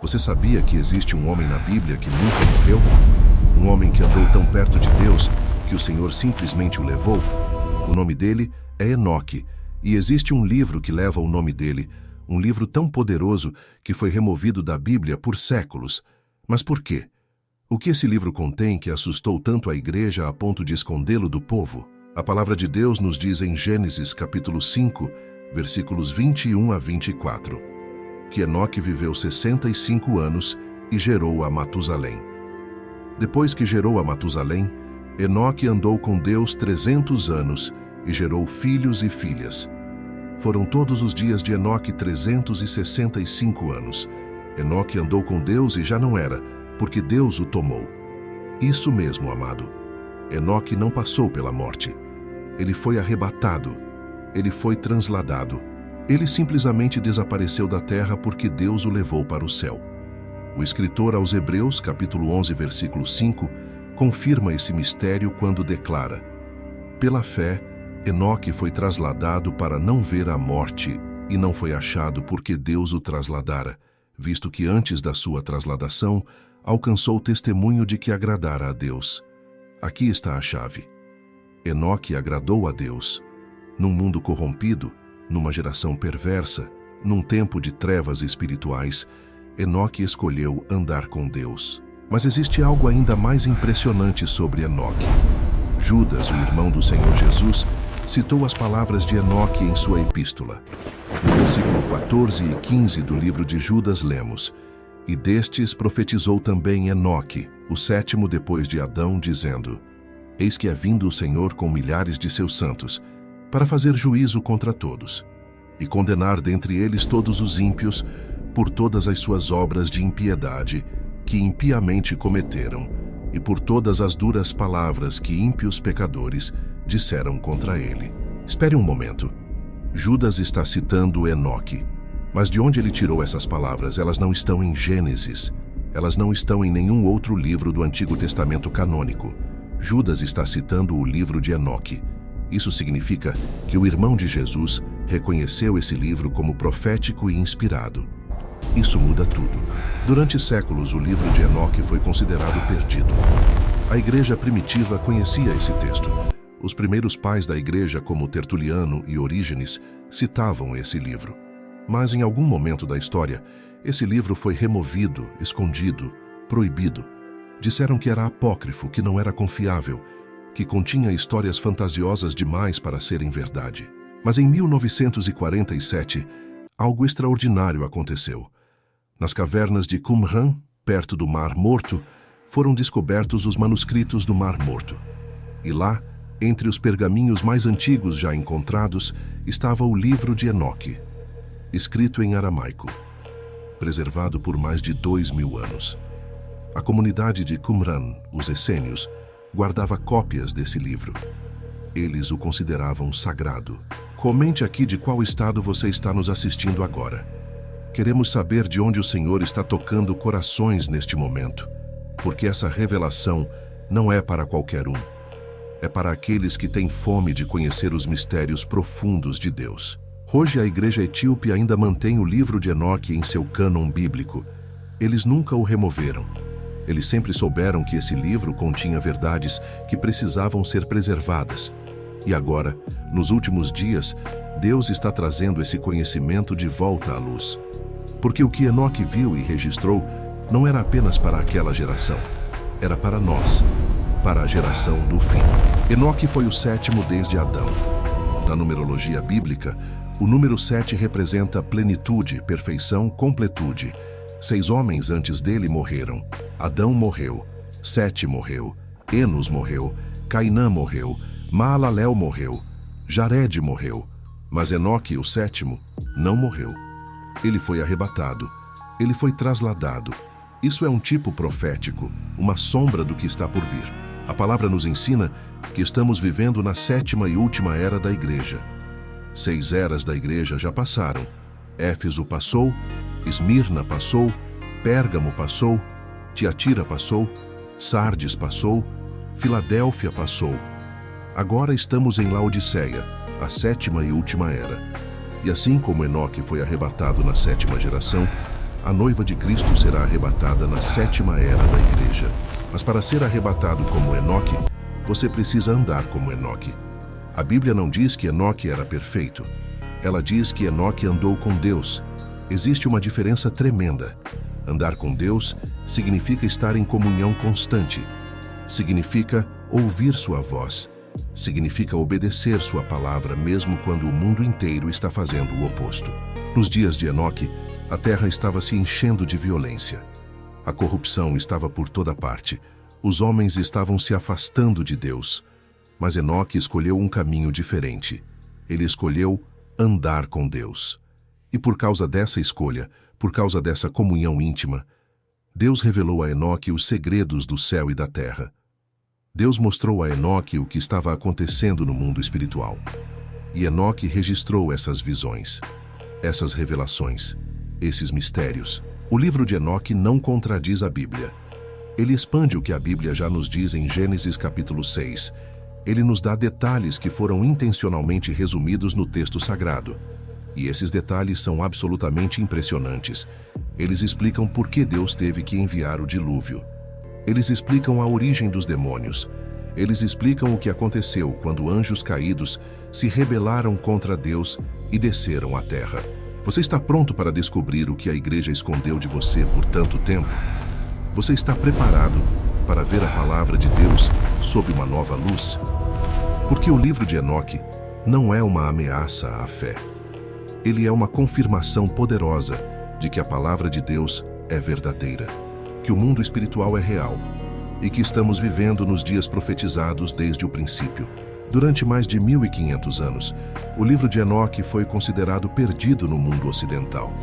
Você sabia que existe um homem na Bíblia que nunca morreu? Um homem que andou tão perto de Deus que o Senhor simplesmente o levou? O nome dele é Enoque, e existe um livro que leva o nome dele, um livro tão poderoso que foi removido da Bíblia por séculos. Mas por quê? O que esse livro contém que assustou tanto a igreja a ponto de escondê-lo do povo? A palavra de Deus nos diz em Gênesis capítulo 5, versículos 21 a 24, que Enoque viveu 65 anos e gerou a Matusalém. Depois que gerou a Matusalém, Enoque andou com Deus 300 anos e gerou filhos e filhas. Foram todos os dias de Enoque 365 anos. Enoque andou com Deus e já não era, porque Deus o tomou. Isso mesmo, amado. Enoque não passou pela morte. Ele foi arrebatado. Ele foi transladado. Ele simplesmente desapareceu da terra porque Deus o levou para o céu. O escritor aos Hebreus, capítulo 11, versículo 5, confirma esse mistério quando declara: pela fé, Enoque foi trasladado para não ver a morte e não foi achado porque Deus o trasladara, visto que antes da sua trasladação alcançou o testemunho de que agradara a Deus. Aqui está a chave. Enoque agradou a Deus. Num mundo corrompido, numa geração perversa, num tempo de trevas espirituais, Enoque escolheu andar com Deus. Mas existe algo ainda mais impressionante sobre Enoque. Judas, o irmão do Senhor Jesus, citou as palavras de Enoque em sua epístola. No versículo 14 e 15 do livro de Judas lemos: e destes profetizou também Enoque, o sétimo depois de Adão, dizendo: eis que é vindo o Senhor com milhares de seus santos, para fazer juízo contra todos, e condenar dentre eles todos os ímpios, por todas as suas obras de impiedade, que impiamente cometeram, e por todas as duras palavras que ímpios pecadores disseram contra ele. Espere um momento. Judas está citando Enoque. Mas de onde ele tirou essas palavras? Elas não estão em Gênesis. Elas não estão em nenhum outro livro do Antigo Testamento canônico. Judas está citando o livro de Enoque. Isso significa que o irmão de Jesus reconheceu esse livro como profético e inspirado. Isso muda tudo. Durante séculos, o livro de Enoque foi considerado perdido. A igreja primitiva conhecia esse texto. Os primeiros pais da igreja, como Tertuliano e Orígenes, citavam esse livro. Mas em algum momento da história, esse livro foi removido, escondido, proibido. Disseram que era apócrifo, que não era confiável, que continha histórias fantasiosas demais para serem verdade. Mas em 1947, algo extraordinário aconteceu. Nas cavernas de Qumran, perto do Mar Morto, foram descobertos os manuscritos do Mar Morto. E lá, entre os pergaminhos mais antigos já encontrados, estava o livro de Enoque, escrito em aramaico, preservado por mais de 2000 anos. A comunidade de Qumran, os essênios, guardava cópias desse livro. Eles o consideravam sagrado. Comente aqui de qual estado você está nos assistindo agora. Queremos saber de onde o Senhor está tocando corações neste momento, porque essa revelação não é para qualquer um. É para aqueles que têm fome de conhecer os mistérios profundos de Deus. Hoje a igreja etíope ainda mantém o livro de Enoque em seu cânon bíblico. Eles nunca o removeram. Eles sempre souberam que esse livro continha verdades que precisavam ser preservadas. E agora, nos últimos dias, Deus está trazendo esse conhecimento de volta à luz. Porque o que Enoque viu e registrou não era apenas para aquela geração. Era para nós, para a geração do fim. Enoque foi o sétimo desde Adão. Na numerologia bíblica, o número 7 representa plenitude, perfeição, completude. 6 homens antes dele morreram. Adão morreu, Sete morreu, Enos morreu, Cainã morreu, Maalalel morreu, Jared morreu. Mas Enoque, o sétimo, não morreu. Ele foi arrebatado. Ele foi trasladado. Isso é um tipo profético, uma sombra do que está por vir. A palavra nos ensina que estamos vivendo na 7ª e última era da igreja. 6 eras da igreja já passaram. Éfeso passou, Esmirna passou, Pérgamo passou, Tiatira passou, Sardes passou, Filadélfia passou. Agora estamos em Laodiceia, a 7ª e última era. E assim como Enoque foi arrebatado na 7ª geração, A noiva de Cristo será arrebatada na 7ª era da igreja. Mas para ser arrebatado como Enoque, você precisa andar como Enoque. A Bíblia não diz que Enoque era perfeito. Ela diz que Enoque andou com Deus. Existe uma diferença tremenda. Andar com Deus significa estar em comunhão constante. Significa ouvir sua voz. Significa obedecer sua palavra mesmo quando o mundo inteiro está fazendo o oposto. Nos dias de Enoque, a terra estava se enchendo de violência. A corrupção estava por toda parte. Os homens estavam se afastando de Deus. Mas Enoque escolheu um caminho diferente. Ele escolheu andar com Deus. E por causa dessa escolha, por causa dessa comunhão íntima, Deus revelou a Enoque os segredos do céu e da terra. Deus mostrou a Enoque o que estava acontecendo no mundo espiritual. E Enoque registrou essas visões, essas revelações, esses mistérios. O livro de Enoque não contradiz a Bíblia. Ele expande o que a Bíblia já nos diz em Gênesis capítulo 6. Ele nos dá detalhes que foram intencionalmente resumidos no texto sagrado. E esses detalhes são absolutamente impressionantes. Eles explicam por que Deus teve que enviar o dilúvio. Eles explicam a origem dos demônios. Eles explicam o que aconteceu quando anjos caídos se rebelaram contra Deus e desceram à terra. Você está pronto para descobrir o que a igreja escondeu de você por tanto tempo? Você está preparado para ver a palavra de Deus sob uma nova luz? Porque o livro de Enoque não é uma ameaça à fé. Ele é uma confirmação poderosa de que a palavra de Deus é verdadeira, que o mundo espiritual é real e que estamos vivendo nos dias profetizados desde o princípio. Durante mais de 1500 anos, o livro de Enoque foi considerado perdido no mundo ocidental.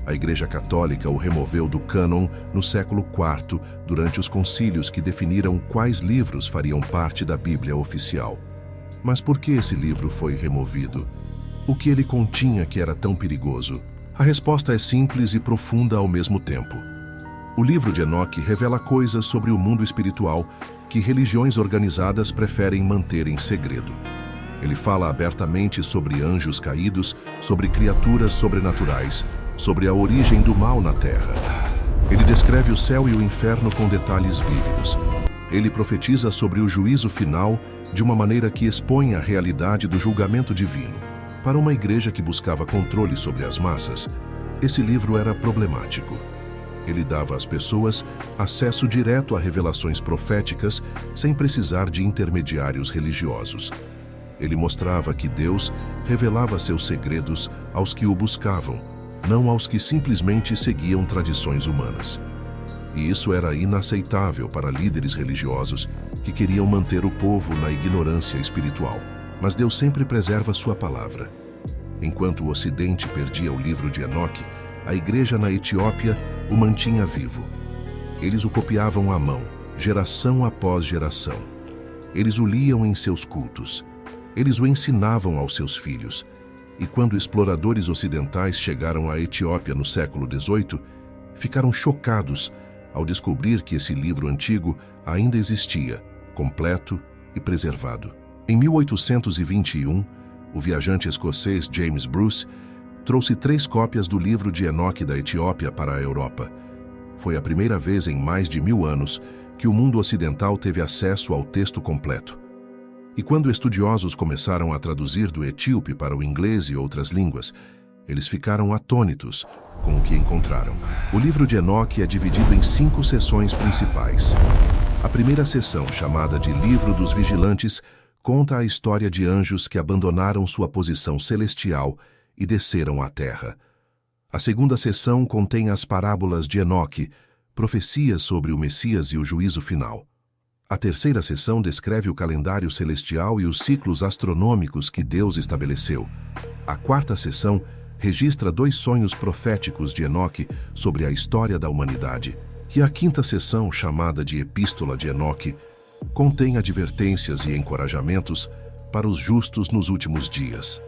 A Igreja Católica o removeu do cânon no século IV, durante os concílios que definiram quais livros fariam parte da Bíblia oficial. Mas por que esse livro foi removido? O que ele continha que era tão perigoso? A resposta é simples e profunda ao mesmo tempo. O livro de Enoque revela coisas sobre o mundo espiritual que religiões organizadas preferem manter em segredo. Ele fala abertamente sobre anjos caídos, sobre criaturas sobrenaturais, sobre a origem do mal na terra. Ele descreve o céu e o inferno com detalhes vívidos. Ele profetiza sobre o juízo final de uma maneira que expõe a realidade do julgamento divino. Para uma igreja que buscava controle sobre as massas, esse livro era problemático. Ele dava às pessoas acesso direto a revelações proféticas sem precisar de intermediários religiosos. Ele mostrava que Deus revelava seus segredos aos que o buscavam, não aos que simplesmente seguiam tradições humanas. E isso era inaceitável para líderes religiosos que queriam manter o povo na ignorância espiritual. Mas Deus sempre preserva sua palavra. Enquanto o Ocidente perdia o livro de Enoque, a igreja na Etiópia o mantinha vivo. Eles o copiavam à mão, geração após geração. Eles o liam em seus cultos. Eles o ensinavam aos seus filhos. E quando exploradores ocidentais chegaram à Etiópia no século XVIII, ficaram chocados ao descobrir que esse livro antigo ainda existia, completo e preservado. Em 1821, o viajante escocês James Bruce trouxe 3 cópias do livro de Enoque da Etiópia para a Europa. Foi a primeira vez em mais de 1000 anos que o mundo ocidental teve acesso ao texto completo. E quando estudiosos começaram a traduzir do etíope para o inglês e outras línguas, eles ficaram atônitos com o que encontraram. O livro de Enoque é dividido em 5 seções principais. A primeira seção, chamada de Livro dos Vigilantes, conta a história de anjos que abandonaram sua posição celestial e desceram à terra. A segunda seção contém as parábolas de Enoque, profecias sobre o Messias e o juízo final. A terceira seção descreve o calendário celestial e os ciclos astronômicos que Deus estabeleceu. A quarta seção registra 2 sonhos proféticos de Enoque sobre a história da humanidade. E a quinta seção, chamada de Epístola de Enoque, contém advertências e encorajamentos para os justos nos últimos dias.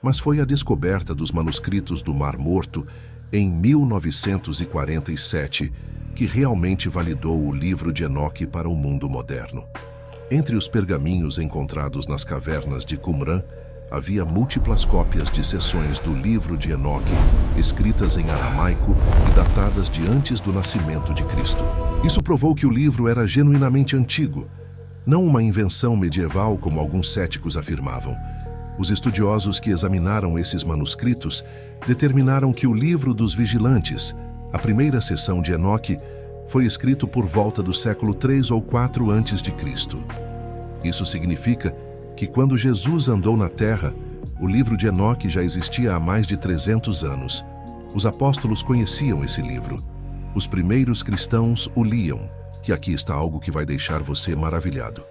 Mas foi a descoberta dos manuscritos do Mar Morto, em 1947, que realmente validou o livro de Enoque para o mundo moderno. Entre os pergaminhos encontrados nas cavernas de Qumran, havia múltiplas cópias de seções do livro de Enoque, escritas em aramaico e datadas de antes do nascimento de Cristo. Isso provou que o livro era genuinamente antigo, não uma invenção medieval como alguns céticos afirmavam. Os estudiosos que examinaram esses manuscritos determinaram que o livro dos vigilantes, a primeira seção de Enoque, foi escrito por volta do século 3 ou 4 a.C. Isso significa que quando Jesus andou na terra, o livro de Enoque já existia há mais de 300 anos. Os apóstolos conheciam esse livro. Os primeiros cristãos o liam, e aqui está algo que vai deixar você maravilhado.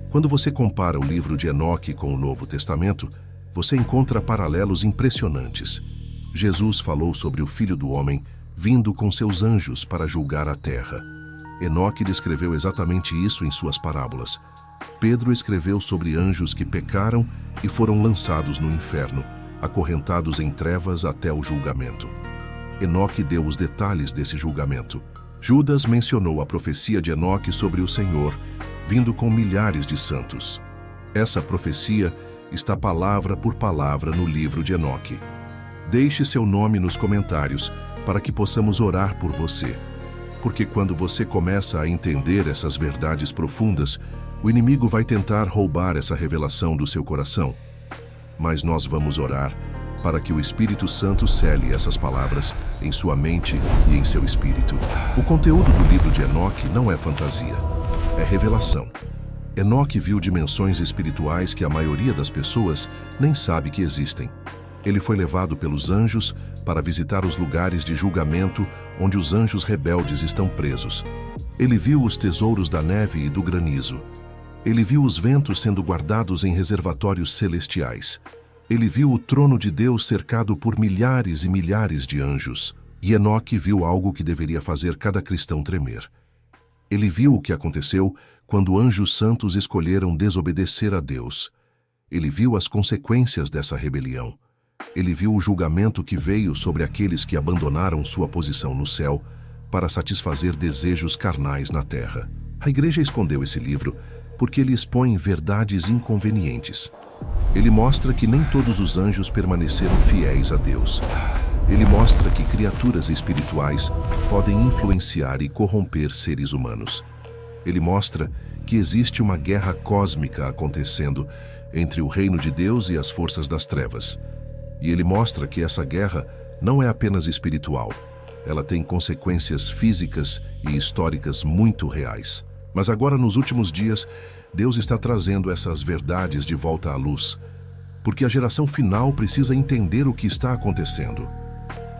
Quando você compara o livro de Enoque com o Novo Testamento, você encontra paralelos impressionantes. Jesus falou sobre o Filho do Homem vindo com seus anjos para julgar a terra. Enoque descreveu exatamente isso em suas parábolas. Pedro escreveu sobre anjos que pecaram e foram lançados no inferno, acorrentados em trevas até o julgamento. Enoque deu os detalhes desse julgamento. Judas mencionou a profecia de Enoque sobre o Senhor, vindo com milhares de santos. Essa profecia está palavra por palavra no livro de Enoque. Deixe seu nome nos comentários para que possamos orar por você. Porque quando você começa a entender essas verdades profundas, o inimigo vai tentar roubar essa revelação do seu coração. Mas nós vamos orar para que o Espírito Santo cele essas palavras em sua mente e em seu espírito. O conteúdo do livro de Enoque não é fantasia, é revelação. Enoque viu dimensões espirituais que a maioria das pessoas nem sabe que existem. Ele foi levado pelos anjos para visitar os lugares de julgamento onde os anjos rebeldes estão presos. Ele viu os tesouros da neve e do granizo. Ele viu os ventos sendo guardados em reservatórios celestiais. Ele viu o trono de Deus cercado por milhares e milhares de anjos. E Enoque viu algo que deveria fazer cada cristão tremer. Ele viu o que aconteceu quando anjos santos escolheram desobedecer a Deus. Ele viu as consequências dessa rebelião. Ele viu o julgamento que veio sobre aqueles que abandonaram sua posição no céu para satisfazer desejos carnais na terra. A igreja escondeu esse livro porque ele expõe verdades inconvenientes. Ele mostra que nem todos os anjos permaneceram fiéis a Deus. Ele mostra que criaturas espirituais podem influenciar e corromper seres humanos. Ele mostra que existe uma guerra cósmica acontecendo entre o reino de Deus e as forças das trevas. E ele mostra que essa guerra não é apenas espiritual. Ela tem consequências físicas e históricas muito reais. Mas agora, nos últimos dias, Deus está trazendo essas verdades de volta à luz. Porque a geração final precisa entender o que está acontecendo.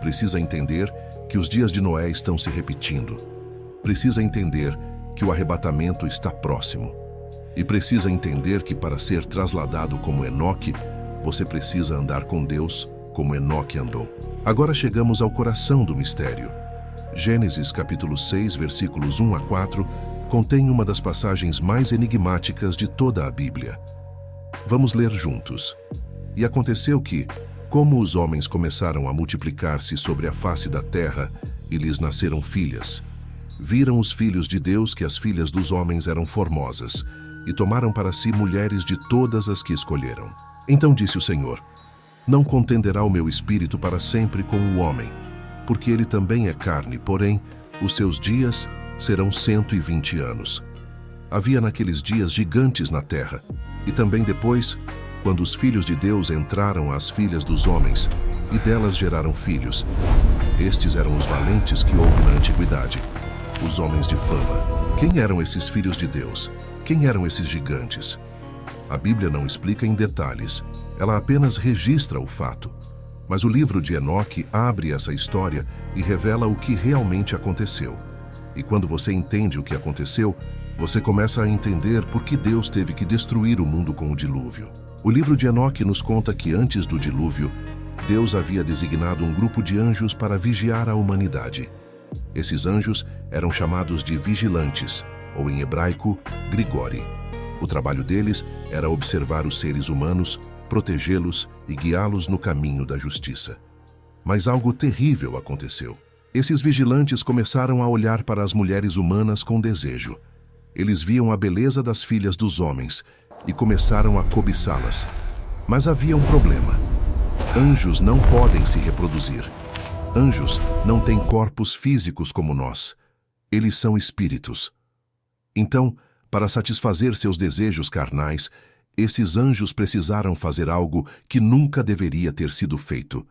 Precisa entender que os dias de Noé estão se repetindo. Precisa entender que o arrebatamento está próximo. E precisa entender que para ser trasladado como Enoque, você precisa andar com Deus como Enoque andou. Agora chegamos ao coração do mistério. Gênesis capítulo 6, versículos 1 a 4, contém uma das passagens mais enigmáticas de toda a Bíblia. Vamos ler juntos. E aconteceu que, como os homens começaram a multiplicar-se sobre a face da terra e lhes nasceram filhas, viram os filhos de Deus que as filhas dos homens eram formosas, e tomaram para si mulheres de todas as que escolheram. Então disse o Senhor: não contenderá o meu espírito para sempre com o homem, porque ele também é carne, porém, os seus dias serão 120 anos. Havia naqueles dias gigantes na terra, e também depois, quando os filhos de Deus entraram às filhas dos homens, e delas geraram filhos. Estes eram os valentes que houve na antiguidade, os homens de fama. Quem eram esses filhos de Deus? Quem eram esses gigantes? A Bíblia não explica em detalhes, ela apenas registra o fato. Mas o livro de Enoque abre essa história e revela o que realmente aconteceu. E quando você entende o que aconteceu, você começa a entender por que Deus teve que destruir o mundo com o dilúvio. O livro de Enoque nos conta que antes do dilúvio, Deus havia designado um grupo de anjos para vigiar a humanidade. Esses anjos eram chamados de vigilantes, ou em hebraico, grigori. O trabalho deles era observar os seres humanos, protegê-los e guiá-los no caminho da justiça. Mas algo terrível aconteceu. Esses vigilantes começaram a olhar para as mulheres humanas com desejo. Eles viam a beleza das filhas dos homens e começaram a cobiçá-las. Mas havia um problema. Anjos não podem se reproduzir. Anjos não têm corpos físicos como nós. Eles são espíritos. Então, para satisfazer seus desejos carnais, esses anjos precisaram fazer algo que nunca deveria ter sido feito.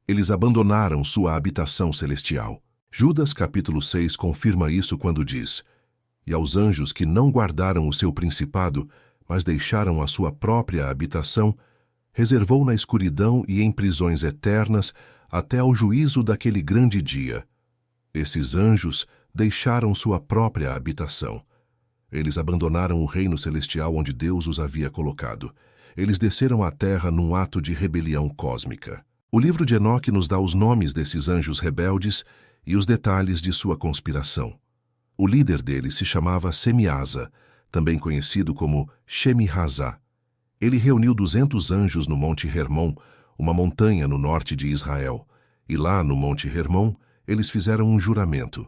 Eles abandonaram sua habitação celestial. Judas capítulo 6 confirma isso quando diz: "E aos anjos que não guardaram o seu principado, mas deixaram a sua própria habitação, reservou na escuridão e em prisões eternas até ao juízo daquele grande dia." Esses anjos deixaram sua própria habitação. Eles abandonaram o reino celestial onde Deus os havia colocado. Eles desceram à terra num ato de rebelião cósmica. O livro de Enoque nos dá os nomes desses anjos rebeldes e os detalhes de sua conspiração. O líder deles se chamava Semiasa, também conhecido como Shemi-Hazá. Ele reuniu 200 anjos no Monte Hermon, uma montanha no norte de Israel. E lá no Monte Hermon, eles fizeram um juramento.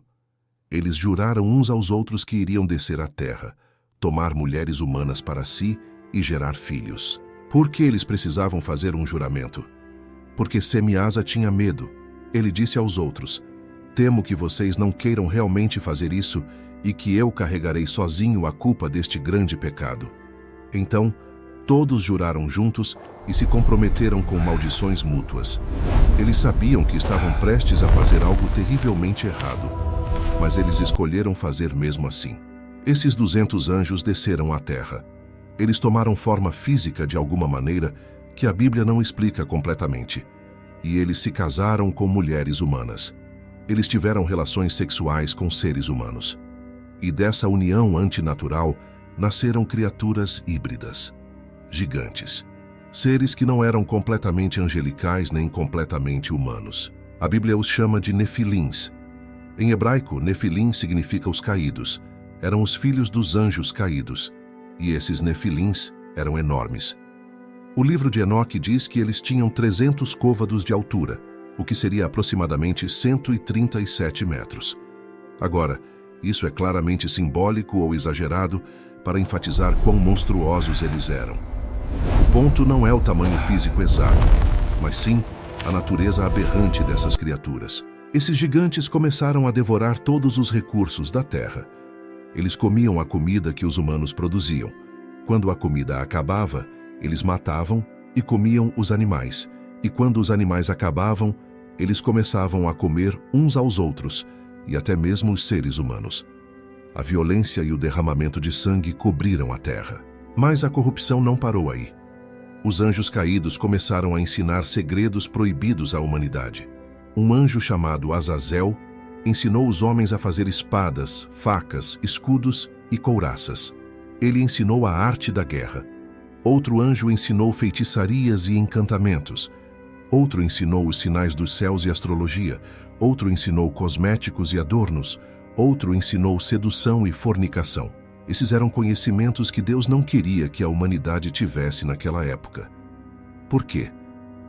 Eles juraram uns aos outros que iriam descer à terra, tomar mulheres humanas para si e gerar filhos. Por que eles precisavam fazer um juramento? Porque Semiasa tinha medo. Ele disse aos outros: "Temo que vocês não queiram realmente fazer isso e que eu carregarei sozinho a culpa deste grande pecado." Então, todos juraram juntos e se comprometeram com maldições mútuas. Eles sabiam que estavam prestes a fazer algo terrivelmente errado, mas eles escolheram fazer mesmo assim. Esses 200 anjos desceram à terra. Eles tomaram forma física de alguma maneira que a Bíblia não explica completamente. E eles se casaram com mulheres humanas. Eles tiveram relações sexuais com seres humanos. E dessa união antinatural nasceram criaturas híbridas, gigantes, seres que não eram completamente angelicais nem completamente humanos. A Bíblia os chama de nefilins. Em hebraico, nefilim significa os caídos. Eram os filhos dos anjos caídos. E esses nefilins eram enormes. O livro de Enoque diz que eles tinham 300 côvados de altura, o que seria aproximadamente 137 metros. Agora, isso é claramente simbólico ou exagerado para enfatizar quão monstruosos eles eram. O ponto não é o tamanho físico exato, mas sim a natureza aberrante dessas criaturas. Esses gigantes começaram a devorar todos os recursos da terra. Eles comiam a comida que os humanos produziam. Quando a comida acabava, eles matavam e comiam os animais. E quando os animais acabavam, eles começavam a comer uns aos outros, e até mesmo os seres humanos. A violência e o derramamento de sangue cobriram a terra. Mas a corrupção não parou aí. Os anjos caídos começaram a ensinar segredos proibidos à humanidade. Um anjo chamado Azazel ensinou os homens a fazer espadas, facas, escudos e couraças. Ele ensinou a arte da guerra. Outro anjo ensinou feitiçarias e encantamentos. Outro ensinou os sinais dos céus e astrologia. Outro ensinou cosméticos e adornos. Outro ensinou sedução e fornicação. Esses eram conhecimentos que Deus não queria que a humanidade tivesse naquela época. Por quê?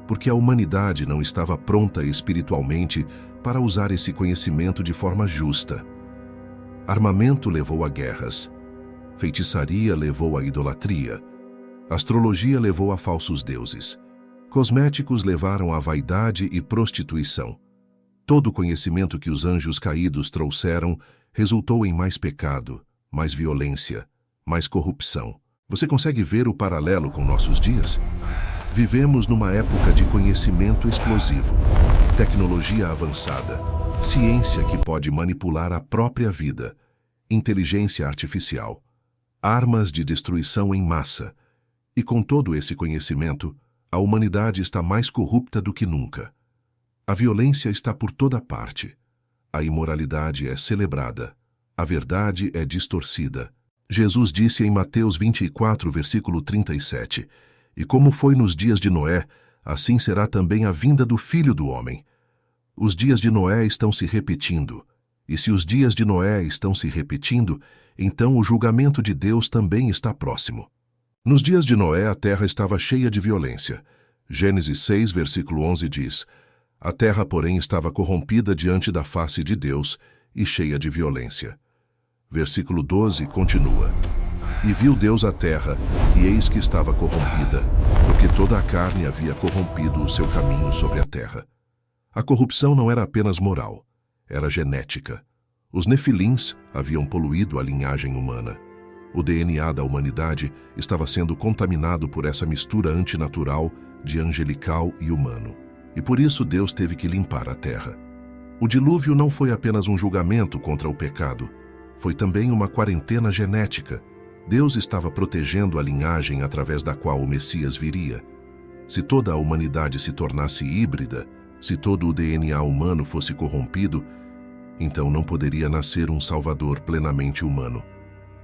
Porque a humanidade não estava pronta espiritualmente para usar esse conhecimento de forma justa. Armamento levou a guerras. Feitiçaria levou à idolatria. Astrologia levou a falsos deuses. Cosméticos levaram à vaidade e prostituição. Todo o conhecimento que os anjos caídos trouxeram resultou em mais pecado, mais violência, mais corrupção. Você consegue ver o paralelo com nossos dias? Vivemos numa época de conhecimento explosivo, tecnologia avançada, ciência que pode manipular a própria vida, inteligência artificial, armas de destruição em massa. E com todo esse conhecimento, a humanidade está mais corrupta do que nunca. A violência está por toda parte. A imoralidade é celebrada. A verdade é distorcida. Jesus disse em Mateus 24, versículo 37, "E como foi nos dias de Noé, assim será também a vinda do Filho do Homem." Os dias de Noé estão se repetindo. E se os dias de Noé estão se repetindo, então o julgamento de Deus também está próximo. Nos dias de Noé, a terra estava cheia de violência. Gênesis 6, versículo 11 diz, "A terra, porém, estava corrompida diante da face de Deus e cheia de violência." Versículo 12 continua, E viu Deus a terra, e eis que estava corrompida, porque toda a carne havia corrompido o seu caminho sobre a terra. A corrupção não era apenas moral, era genética. Os nefilins haviam poluído a linhagem humana. O DNA da humanidade estava sendo contaminado por essa mistura antinatural de angelical e humano. E por isso Deus teve que limpar a terra. O dilúvio não foi apenas um julgamento contra o pecado, foi também uma quarentena genética. Deus estava protegendo a linhagem através da qual o Messias viria. Se toda a humanidade se tornasse híbrida, se todo o DNA humano fosse corrompido, então não poderia nascer um Salvador plenamente humano.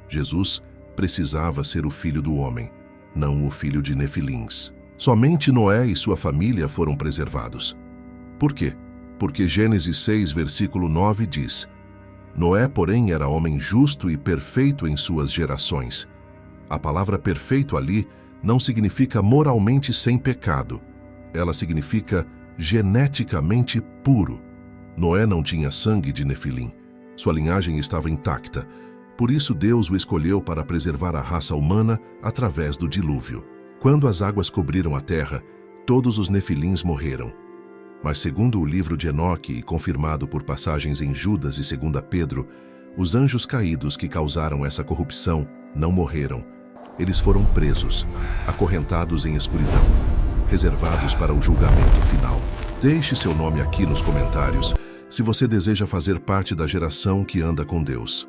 Jesus precisava ser o filho do homem, não o filho de Nefilins. Somente Noé e sua família foram preservados. Por quê? Porque Gênesis 6, versículo 9 diz: Noé, porém, era homem justo e perfeito em suas gerações. A palavra perfeito ali não significa moralmente sem pecado. Ela significa geneticamente puro. Noé não tinha sangue de Nefilim. Sua linhagem estava intacta. Por isso Deus o escolheu para preservar a raça humana através do dilúvio. Quando as águas cobriram a terra, todos os Nefilins morreram. Mas segundo o livro de Enoque e confirmado por passagens em Judas e 2 Pedro, os anjos caídos que causaram essa corrupção não morreram. Eles foram presos, acorrentados em escuridão, reservados para o julgamento final. Deixe seu nome aqui nos comentários se você deseja fazer parte da geração que anda com Deus.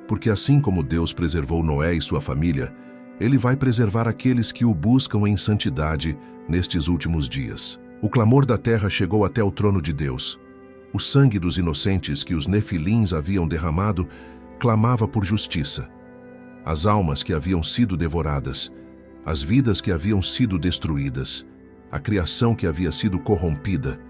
Porque assim como Deus preservou Noé e sua família, Ele vai preservar aqueles que o buscam em santidade nestes últimos dias. O clamor da terra chegou até o trono de Deus. O sangue dos inocentes que os Nefilins haviam derramado clamava por justiça. As almas que haviam sido devoradas, as vidas que haviam sido destruídas, a criação que havia sido corrompida,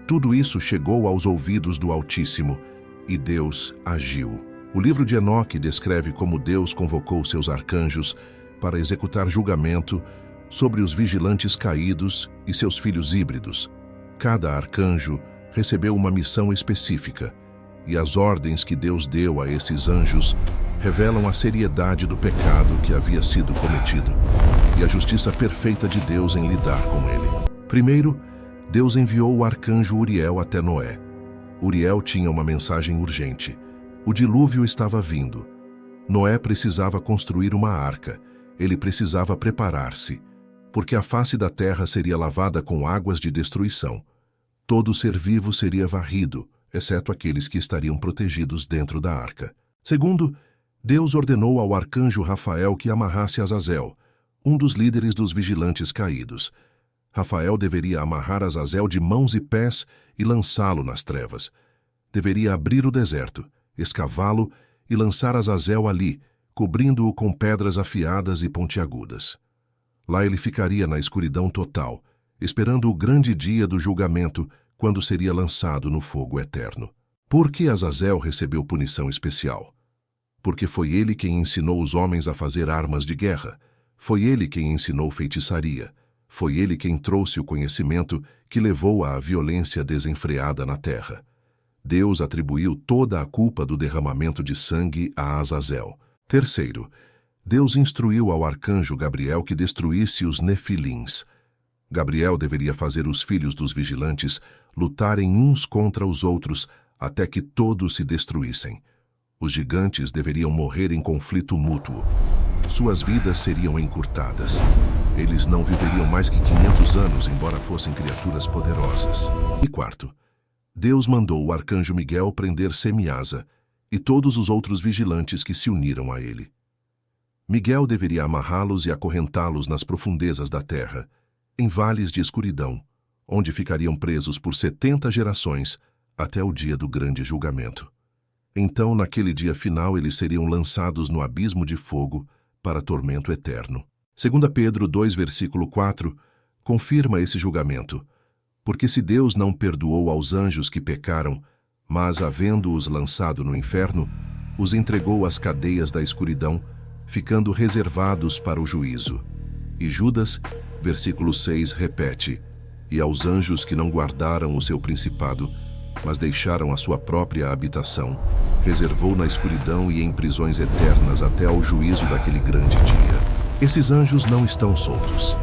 tudo isso chegou aos ouvidos do Altíssimo e Deus agiu. O livro de Enoque descreve como Deus convocou seus arcanjos para executar julgamento sobre os vigilantes caídos e seus filhos híbridos. Cada arcanjo recebeu uma missão específica, e as ordens que Deus deu a esses anjos revelam a seriedade do pecado que havia sido cometido e a justiça perfeita de Deus em lidar com ele. Primeiro, Deus enviou o arcanjo Uriel até Noé. Uriel tinha uma mensagem urgente. O dilúvio estava vindo. Noé precisava construir uma arca. Ele precisava preparar-se, porque a face da terra seria lavada com águas de destruição. Todo ser vivo seria varrido, exceto aqueles que estariam protegidos dentro da arca. Segundo, Deus ordenou ao arcanjo Rafael que amarrasse Azazel, um dos líderes dos vigilantes caídos. Rafael deveria amarrar Azazel de mãos e pés e lançá-lo nas trevas. Deveria abrir o deserto, escavá-lo e lançar Azazel ali, cobrindo-o com pedras afiadas e pontiagudas. Lá ele ficaria na escuridão total, esperando o grande dia do julgamento, quando seria lançado no fogo eterno. Por que Azazel recebeu punição especial? Porque foi ele quem ensinou os homens a fazer armas de guerra. Foi ele quem ensinou feitiçaria. Foi ele quem trouxe o conhecimento que levou à violência desenfreada na terra. Deus atribuiu toda a culpa do derramamento de sangue a Azazel. Terceiro, Deus instruiu ao arcanjo Gabriel que destruísse os Nefilins. Gabriel deveria fazer os filhos dos vigilantes lutarem uns contra os outros até que todos se destruíssem. Os gigantes deveriam morrer em conflito mútuo. Suas vidas seriam encurtadas. Eles não viveriam mais que 500 anos, embora fossem criaturas poderosas. E quarto, Deus mandou o arcanjo Miguel prender Semiasa e todos os outros vigilantes que se uniram a ele. Miguel deveria amarrá-los e acorrentá-los nas profundezas da terra, em vales de escuridão, onde ficariam presos por 70 gerações até o dia do grande julgamento. Então, naquele dia final, eles seriam lançados no abismo de fogo para tormento eterno. 2 Pedro 2, versículo 4, confirma esse julgamento. Porque se Deus não perdoou aos anjos que pecaram, mas, havendo-os lançado no inferno, os entregou às cadeias da escuridão, ficando reservados para o juízo. E Judas, versículo 6, repete: e aos anjos que não guardaram o seu principado, mas deixaram a sua própria habitação, reservou na escuridão e em prisões eternas até ao juízo daquele grande dia. Esses anjos não estão soltos.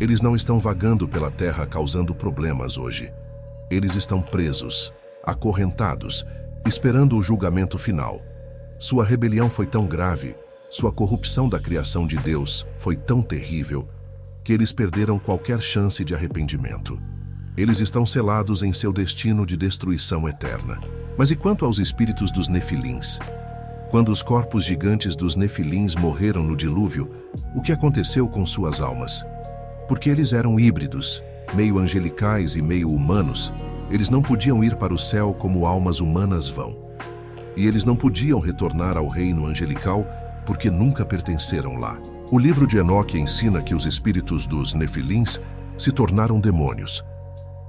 Eles não estão vagando pela terra causando problemas hoje. Eles estão presos, acorrentados, esperando o julgamento final. Sua rebelião foi tão grave, sua corrupção da criação de Deus foi tão terrível, que eles perderam qualquer chance de arrependimento. Eles estão selados em seu destino de destruição eterna. Mas e quanto aos espíritos dos Nefilins? Quando os corpos gigantes dos Nefilins morreram no dilúvio, o que aconteceu com suas almas? Porque eles eram híbridos, meio angelicais e meio humanos, eles não podiam ir para o céu como almas humanas vão. E eles não podiam retornar ao reino angelical porque nunca pertenceram lá. O livro de Enoque ensina que os espíritos dos Nefilins se tornaram demônios.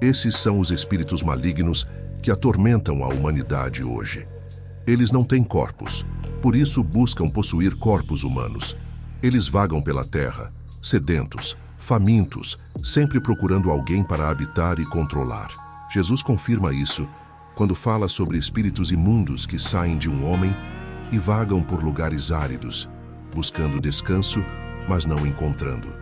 Esses são os espíritos malignos que atormentam a humanidade hoje. Eles não têm corpos, por isso buscam possuir corpos humanos. Eles vagam pela terra, sedentos, famintos, sempre procurando alguém para habitar e controlar. Jesus confirma isso quando fala sobre espíritos imundos que saem de um homem e vagam por lugares áridos, buscando descanso, mas não encontrando.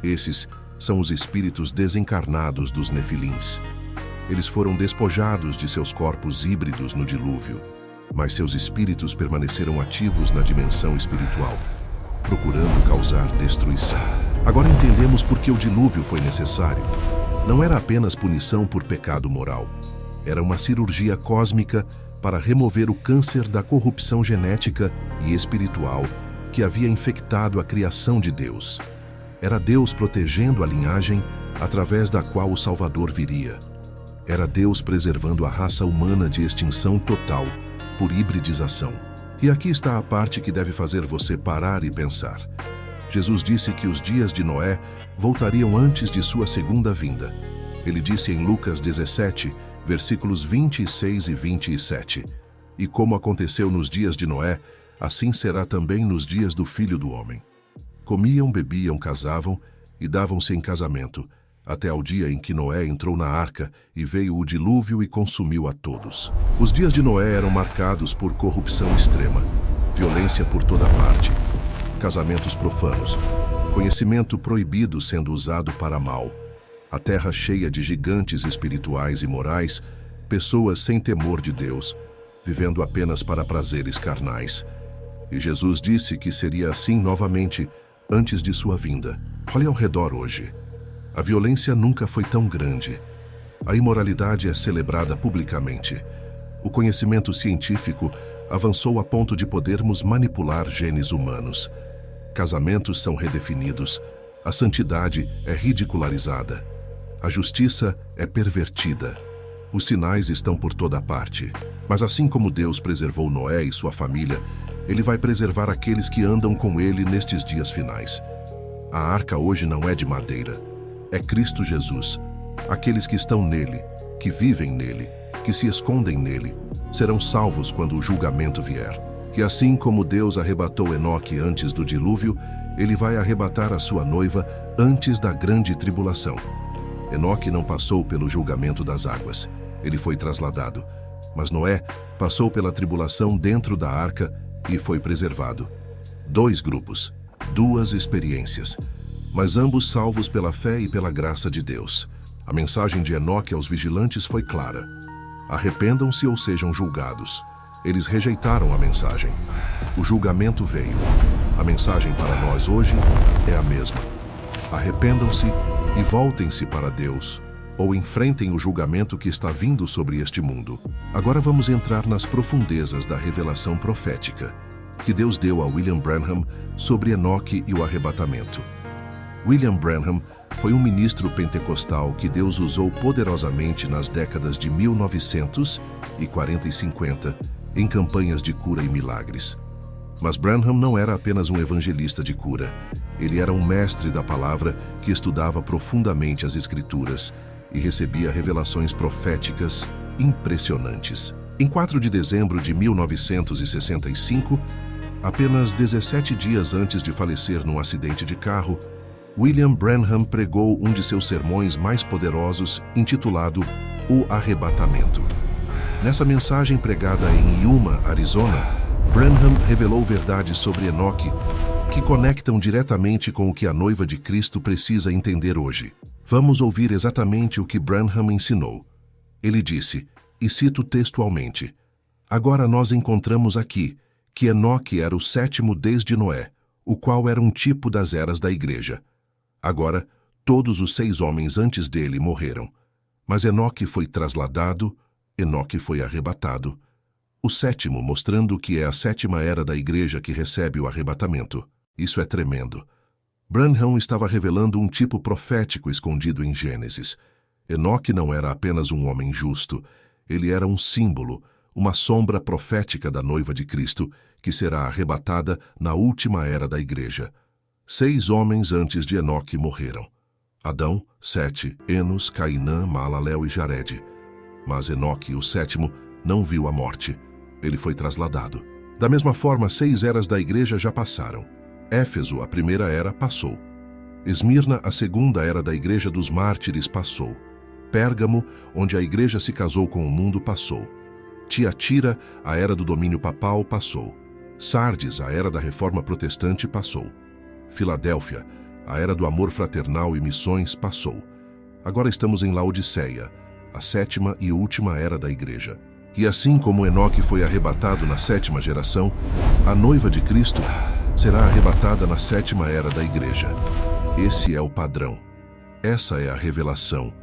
Esses são os espíritos desencarnados dos Nefilins. Eles foram despojados de seus corpos híbridos no dilúvio, mas seus espíritos permaneceram ativos na dimensão espiritual, procurando causar destruição. Agora entendemos por que o dilúvio foi necessário. Não era apenas punição por pecado moral. Era uma cirurgia cósmica para remover o câncer da corrupção genética e espiritual que havia infectado a criação de Deus. Era Deus protegendo a linhagem através da qual o Salvador viria. Era Deus preservando a raça humana de extinção total por hibridização. E aqui está a parte que deve fazer você parar e pensar. Jesus disse que os dias de Noé voltariam antes de sua segunda vinda. Ele disse em Lucas 17, versículos 26 e 27, "E como aconteceu nos dias de Noé, assim será também nos dias do Filho do Homem. Comiam, bebiam, casavam e davam-se em casamento, até ao dia em que Noé entrou na arca e veio o dilúvio e consumiu a todos." Os dias de Noé eram marcados por corrupção extrema, violência por toda parte, casamentos profanos, conhecimento proibido sendo usado para mal, a terra cheia de gigantes espirituais e morais, pessoas sem temor de Deus, vivendo apenas para prazeres carnais. E Jesus disse que seria assim novamente antes de sua vinda. Olhe ao redor hoje. A violência nunca foi tão grande. A imoralidade é celebrada publicamente. O conhecimento científico avançou a ponto de podermos manipular genes humanos. Casamentos são redefinidos. A santidade é ridicularizada. A justiça é pervertida. Os sinais estão por toda parte. Mas assim como Deus preservou Noé e sua família, Ele vai preservar aqueles que andam com Ele nestes dias finais. A arca hoje não é de madeira. É Cristo Jesus. Aqueles que estão nele, que vivem nele, que se escondem nele, serão salvos quando o julgamento vier. E assim como Deus arrebatou Enoque antes do dilúvio, Ele vai arrebatar a sua noiva antes da grande tribulação. Enoque não passou pelo julgamento das águas. Ele foi trasladado. Mas Noé passou pela tribulação dentro da arca e foi preservado. 2 grupos, 2 experiências, mas ambos salvos pela fé e pela graça de Deus. A mensagem de Enoque aos vigilantes foi clara: arrependam-se ou sejam julgados. Eles rejeitaram a mensagem. O julgamento veio. A mensagem para nós hoje é a mesma. Arrependam-se e voltem-se para Deus, ou enfrentem o julgamento que está vindo sobre este mundo. Agora vamos entrar nas profundezas da revelação profética que Deus deu a William Branham sobre Enoque e o arrebatamento. William Branham foi um ministro pentecostal que Deus usou poderosamente nas décadas de 1940 e 50 em campanhas de cura e milagres. Mas Branham não era apenas um evangelista de cura. Ele era um mestre da palavra que estudava profundamente as Escrituras e recebia revelações proféticas impressionantes. Em 4 de dezembro de 1965, apenas 17 dias antes de falecer num acidente de carro, William Branham pregou um de seus sermões mais poderosos, intitulado O Arrebatamento. Nessa mensagem pregada em Yuma, Arizona, Branham revelou verdades sobre Enoque que conectam diretamente com o que a noiva de Cristo precisa entender hoje. Vamos ouvir exatamente o que Branham ensinou. Ele disse, e cito textualmente, "Agora nós encontramos aqui que Enoque era o sétimo desde Noé, o qual era um tipo das eras da igreja. Agora, todos os 6 homens antes dele morreram, mas Enoque foi trasladado, Enoque foi arrebatado. O sétimo mostrando que é a 7ª era da igreja que recebe o arrebatamento. Isso é tremendo. Branham estava revelando um tipo profético escondido em Gênesis. Enoque não era apenas um homem justo, ele era um símbolo, uma sombra profética da noiva de Cristo, que será arrebatada na última era da igreja. 6 homens antes de Enoque morreram. Adão, Sete, Enos, Cainã, Maalalel e Jared. Mas Enoque, o sétimo, não viu a morte. Ele foi trasladado. Da mesma forma, 6 eras da igreja já passaram. Éfeso, a primeira era, passou. Esmirna, a segunda era da igreja dos mártires, passou. Pérgamo, onde a igreja se casou com o mundo, passou. Tiatira, a era do domínio papal, passou. Sardes, a era da reforma protestante, passou. Filadélfia, a era do amor fraternal e missões, passou. Agora estamos em Laodiceia, a 7ª e última era da igreja. E assim como Enoque foi arrebatado na 7ª geração, a noiva de Cristo será arrebatada na 7ª era da igreja. Esse é o padrão. Essa é a revelação.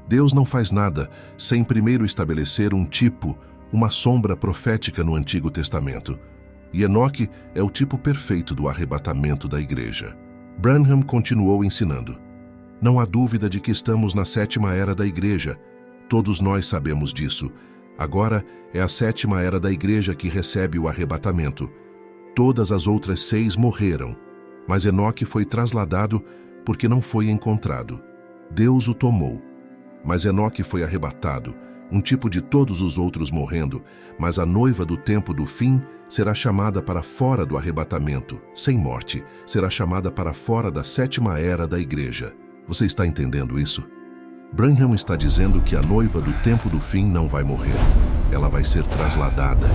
Deus não faz nada sem primeiro estabelecer um tipo, uma sombra profética no Antigo Testamento. E Enoque é o tipo perfeito do arrebatamento da igreja. Branham continuou ensinando. Não há dúvida de que estamos na 7ª era da igreja. Todos nós sabemos disso. Agora é a 7ª era da igreja que recebe o arrebatamento. Todas as outras 6 morreram, mas Enoque foi trasladado porque não foi encontrado. Deus o tomou. Mas Enoque foi arrebatado, um tipo de todos os outros morrendo, mas a noiva do tempo do fim será chamada para fora do arrebatamento, sem morte, será chamada para fora da 7ª era da igreja. Você está entendendo isso? Branham está dizendo que a noiva do tempo do fim não vai morrer. Ela vai ser trasladada.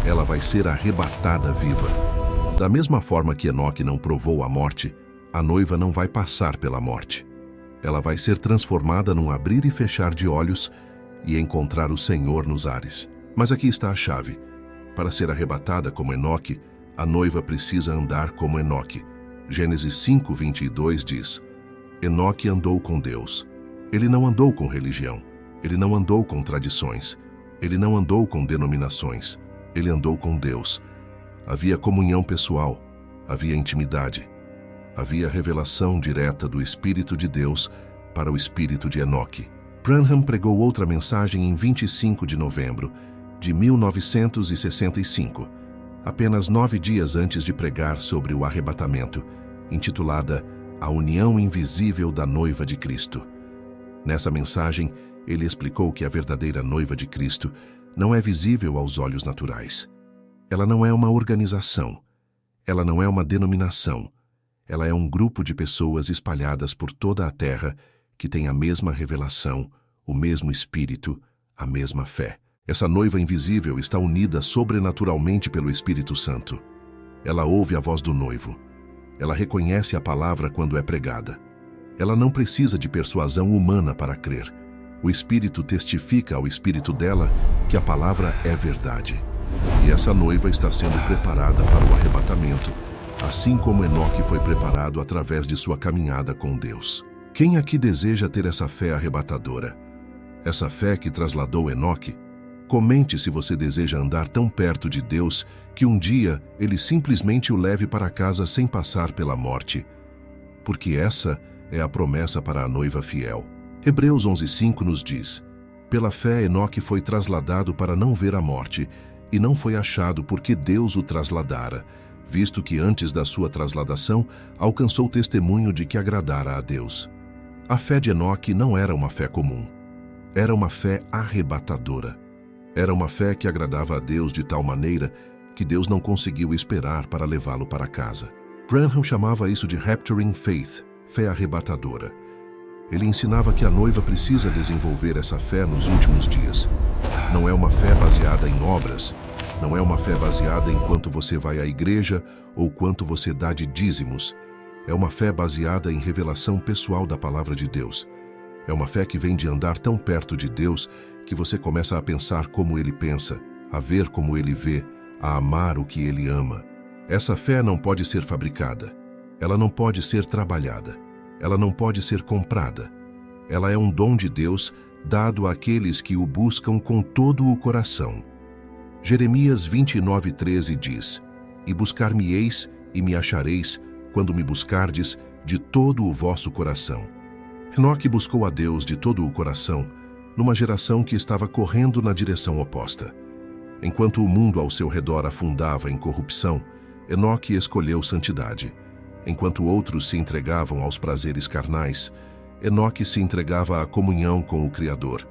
Ela vai ser arrebatada viva. Da mesma forma que Enoque não provou a morte, a noiva não vai passar pela morte. Ela vai ser transformada num abrir e fechar de olhos e encontrar o Senhor nos ares. Mas aqui está a chave. Para ser arrebatada como Enoque, a noiva precisa andar como Enoque. Gênesis 5:22 diz, Enoque andou com Deus. Ele não andou com religião. Ele não andou com tradições. Ele não andou com denominações. Ele andou com Deus. Havia comunhão pessoal. Havia intimidade. Havia revelação direta do Espírito de Deus para o espírito de Enoque. Branham pregou outra mensagem em 25 de novembro de 1965, apenas 9 dias antes de pregar sobre o arrebatamento, intitulada A União Invisível da Noiva de Cristo. Nessa mensagem, ele explicou que a verdadeira noiva de Cristo não é visível aos olhos naturais. Ela não é uma organização. Ela não é uma denominação. Ela é um grupo de pessoas espalhadas por toda a terra que tem a mesma revelação, o mesmo espírito, a mesma fé. Essa noiva invisível está unida sobrenaturalmente pelo Espírito Santo. Ela ouve a voz do noivo. Ela reconhece a palavra quando é pregada. Ela não precisa de persuasão humana para crer. O Espírito testifica ao Espírito dela que a palavra é verdade. E essa noiva está sendo preparada para o arrebatamento, assim como Enoque foi preparado através de sua caminhada com Deus. Quem aqui deseja ter essa fé arrebatadora? Essa fé que trasladou Enoque? Comente se você deseja andar tão perto de Deus que um dia Ele simplesmente o leve para casa sem passar pela morte. Porque essa é a promessa para a noiva fiel. Hebreus 11:5 nos diz, pela fé Enoque foi trasladado para não ver a morte, e não foi achado porque Deus o trasladara, visto que antes da sua trasladação alcançou testemunho de que agradara a Deus. A fé de Enoque não era uma fé comum. Era uma fé arrebatadora. Era uma fé que agradava a Deus de tal maneira que Deus não conseguiu esperar para levá-lo para casa. Branham chamava isso de rapturing faith, fé arrebatadora. Ele ensinava que a noiva precisa desenvolver essa fé nos últimos dias. Não é uma fé baseada em obras, não é uma fé baseada em quanto você vai à igreja ou quanto você dá de dízimos. É uma fé baseada em revelação pessoal da palavra de Deus. É uma fé que vem de andar tão perto de Deus que você começa a pensar como Ele pensa, a ver como Ele vê, a amar o que Ele ama. Essa fé não pode ser fabricada. Ela não pode ser trabalhada. Ela não pode ser comprada. Ela é um dom de Deus dado àqueles que o buscam com todo o coração. Jeremias 29:13 diz: E buscar-me-eis e me achareis, quando me buscardes de todo o vosso coração. Enoque buscou a Deus de todo o coração, numa geração que estava correndo na direção oposta. Enquanto o mundo ao seu redor afundava em corrupção, Enoque escolheu santidade. Enquanto outros se entregavam aos prazeres carnais, Enoque se entregava à comunhão com o Criador.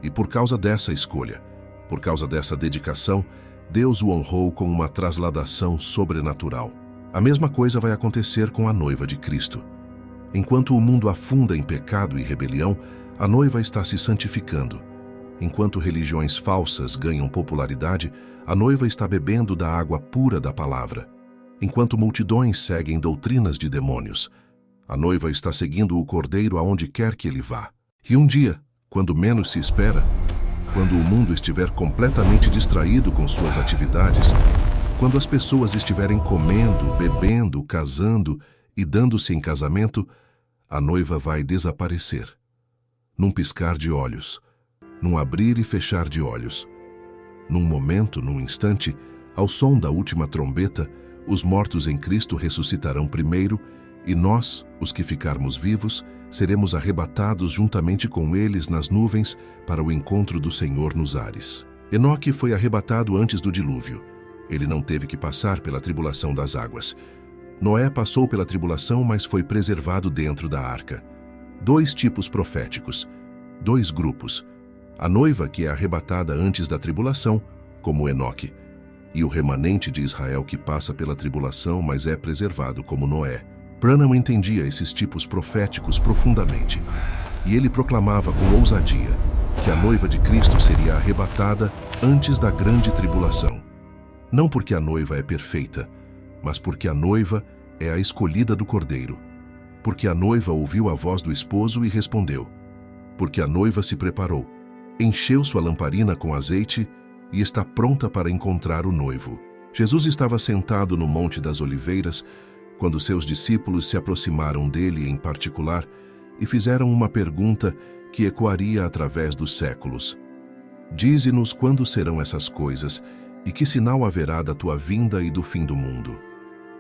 E por causa dessa escolha, por causa dessa dedicação, Deus o honrou com uma trasladação sobrenatural. A mesma coisa vai acontecer com a noiva de Cristo. Enquanto o mundo afunda em pecado e rebelião, a noiva está se santificando. Enquanto religiões falsas ganham popularidade, a noiva está bebendo da água pura da palavra. Enquanto multidões seguem doutrinas de demônios, a noiva está seguindo o Cordeiro aonde quer que ele vá. E um dia, quando menos se espera, quando o mundo estiver completamente distraído com suas atividades, quando as pessoas estiverem comendo, bebendo, casando e dando-se em casamento, a noiva vai desaparecer. Num piscar de olhos, num abrir e fechar de olhos. Num momento, num instante, ao som da última trombeta, os mortos em Cristo ressuscitarão primeiro, e nós, os que ficarmos vivos, seremos arrebatados juntamente com eles nas nuvens para o encontro do Senhor nos ares. Enoque foi arrebatado antes do dilúvio. Ele não teve que passar pela tribulação das águas. Noé passou pela tribulação, mas foi preservado dentro da arca. 2 tipos proféticos, 2 grupos. A noiva que é arrebatada antes da tribulação, como Enoque, e o remanente de Israel que passa pela tribulação, mas é preservado, como Noé. Branham entendia esses tipos proféticos profundamente, e ele proclamava com ousadia que a noiva de Cristo seria arrebatada antes da grande tribulação. Não porque a noiva é perfeita, mas porque a noiva é a escolhida do Cordeiro. Porque a noiva ouviu a voz do esposo e respondeu. Porque a noiva se preparou, encheu sua lamparina com azeite e está pronta para encontrar o noivo. Jesus estava sentado no Monte das Oliveiras quando seus discípulos se aproximaram dele em particular e fizeram uma pergunta que ecoaria através dos séculos. Dize-nos quando serão essas coisas e que sinal haverá da tua vinda e do fim do mundo.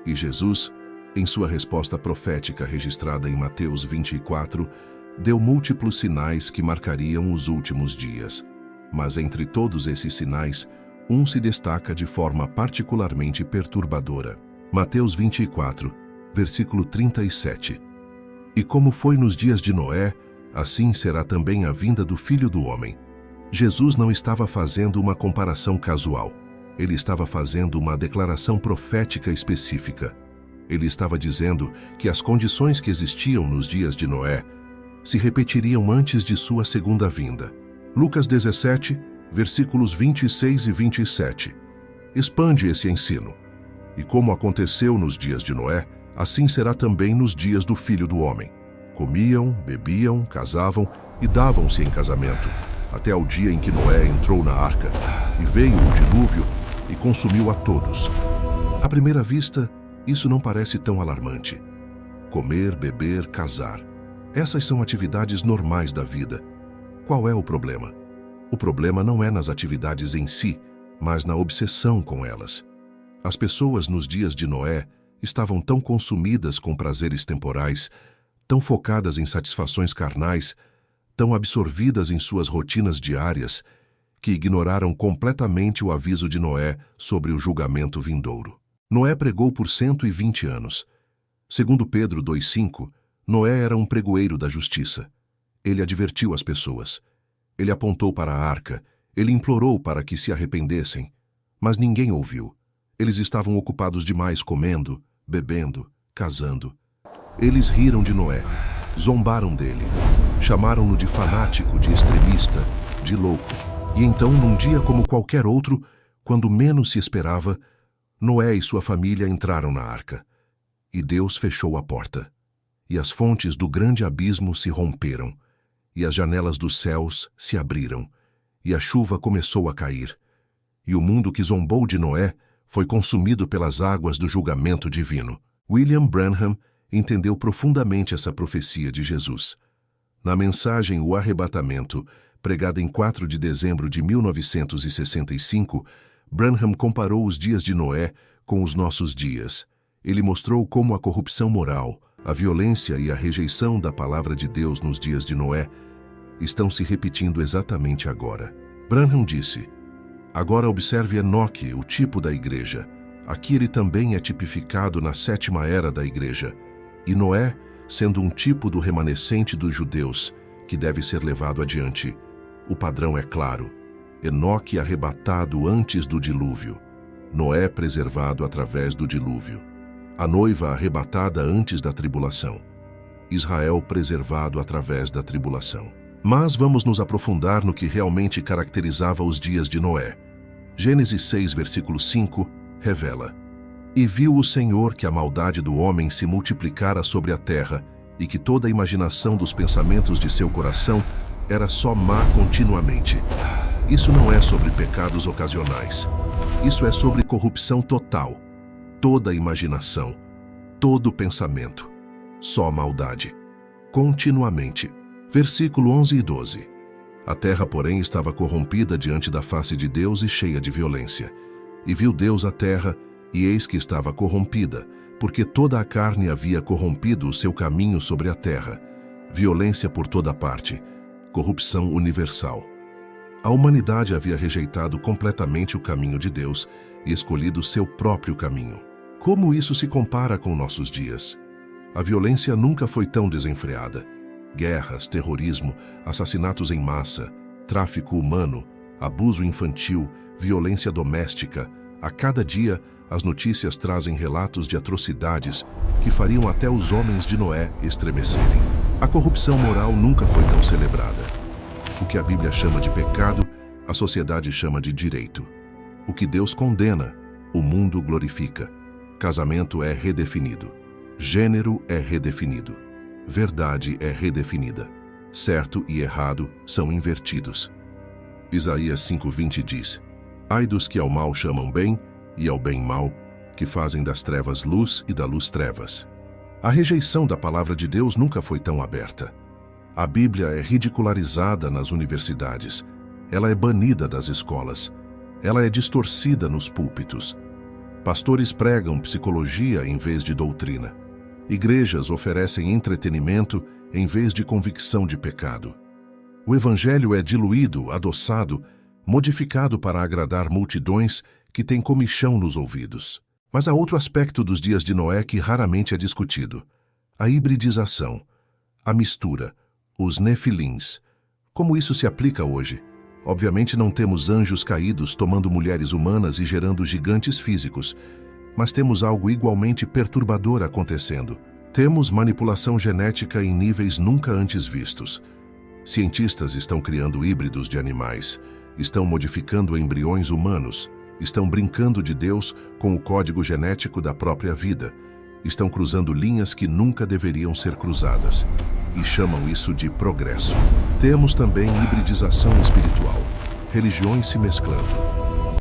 E Jesus, em sua resposta profética registrada em Mateus 24, deu múltiplos sinais que marcariam os últimos dias. Mas entre todos esses sinais, um se destaca de forma particularmente perturbadora. Mateus 24, versículo 37. E como foi nos dias de Noé, assim será também a vinda do Filho do Homem. Jesus não estava fazendo uma comparação casual. Ele estava fazendo uma declaração profética específica. Ele estava dizendo que as condições que existiam nos dias de Noé se repetiriam antes de sua segunda vinda. Lucas 17, versículos 26 e 27. Expande esse ensino. E como aconteceu nos dias de Noé, assim será também nos dias do Filho do Homem. Comiam, bebiam, casavam e davam-se em casamento, até ao dia em que Noé entrou na arca, e veio o dilúvio e consumiu a todos. À primeira vista, isso não parece tão alarmante. Comer, beber, casar. Essas são atividades normais da vida. Qual é o problema? O problema não é nas atividades em si, mas na obsessão com elas. As pessoas nos dias de Noé estavam tão consumidas com prazeres temporais, tão focadas em satisfações carnais, tão absorvidas em suas rotinas diárias, que ignoraram completamente o aviso de Noé sobre o julgamento vindouro. Noé pregou por 120 anos. Segundo Pedro 2,5, Noé era um pregoeiro da justiça. Ele advertiu as pessoas. Ele apontou para a arca. Ele implorou para que se arrependessem. Mas ninguém ouviu. Eles estavam ocupados demais comendo, bebendo, casando. Eles riram de Noé. Zombaram dele. Chamaram-no de fanático, de extremista, de louco. E então, num dia como qualquer outro, quando menos se esperava, Noé e sua família entraram na arca. E Deus fechou a porta. E as fontes do grande abismo se romperam. E as janelas dos céus se abriram. E a chuva começou a cair. E o mundo que zombou de Noé foi consumido pelas águas do julgamento divino. William Branham entendeu profundamente essa profecia de Jesus. Na mensagem O Arrebatamento, pregada em 4 de dezembro de 1965, Branham comparou os dias de Noé com os nossos dias. Ele mostrou como a corrupção moral, a violência e a rejeição da palavra de Deus nos dias de Noé estão se repetindo exatamente agora. Branham disse: agora observe Enoque, o tipo da igreja. Aqui ele também é tipificado na 7ª era da igreja. E Noé, sendo um tipo do remanescente dos judeus, que deve ser levado adiante. O padrão é claro. Enoque arrebatado antes do dilúvio. Noé preservado através do dilúvio. A noiva arrebatada antes da tribulação. Israel preservado através da tribulação. Mas vamos nos aprofundar no que realmente caracterizava os dias de Noé. Gênesis 6, versículo 5, revela: E viu o Senhor que a maldade do homem se multiplicara sobre a terra, e que toda a imaginação dos pensamentos de seu coração era só má continuamente. Isso não é sobre pecados ocasionais. Isso é sobre corrupção total. Toda a imaginação, todo pensamento, só maldade. Continuamente. Versículo 11 e 12. A terra, porém, estava corrompida diante da face de Deus e cheia de violência. E viu Deus a terra, e eis que estava corrompida, porque toda a carne havia corrompido o seu caminho sobre a terra. Violência por toda parte, corrupção universal. A humanidade havia rejeitado completamente o caminho de Deus e escolhido seu próprio caminho. Como isso se compara com nossos dias? A violência nunca foi tão desenfreada. Guerras, terrorismo, assassinatos em massa, tráfico humano, abuso infantil, violência doméstica. A cada dia, as notícias trazem relatos de atrocidades que fariam até os homens de Noé estremecerem. A corrupção moral nunca foi tão celebrada. O que a Bíblia chama de pecado, a sociedade chama de direito. O que Deus condena, o mundo glorifica. Casamento é redefinido. Gênero é redefinido. Verdade é redefinida. Certo e errado são invertidos. Isaías 5:20 diz: Ai dos que ao mal chamam bem, e ao bem mal, que fazem das trevas luz e da luz trevas. A rejeição da palavra de Deus nunca foi tão aberta. A Bíblia é ridicularizada nas universidades. Ela é banida das escolas. Ela é distorcida nos púlpitos. Pastores pregam psicologia em vez de doutrina. Igrejas oferecem entretenimento em vez de convicção de pecado. O evangelho é diluído, adoçado, modificado para agradar multidões que têm comichão nos ouvidos. Mas há outro aspecto dos dias de Noé que raramente é discutido: a hibridização, a mistura, os nefilins. Como isso se aplica hoje? Obviamente não temos anjos caídos tomando mulheres humanas e gerando gigantes físicos, mas temos algo igualmente perturbador acontecendo. Temos manipulação genética em níveis nunca antes vistos. Cientistas estão criando híbridos de animais, estão modificando embriões humanos, estão brincando de Deus com o código genético da própria vida, estão cruzando linhas que nunca deveriam ser cruzadas, e chamam isso de progresso. Temos também hibridização espiritual, religiões se mesclando,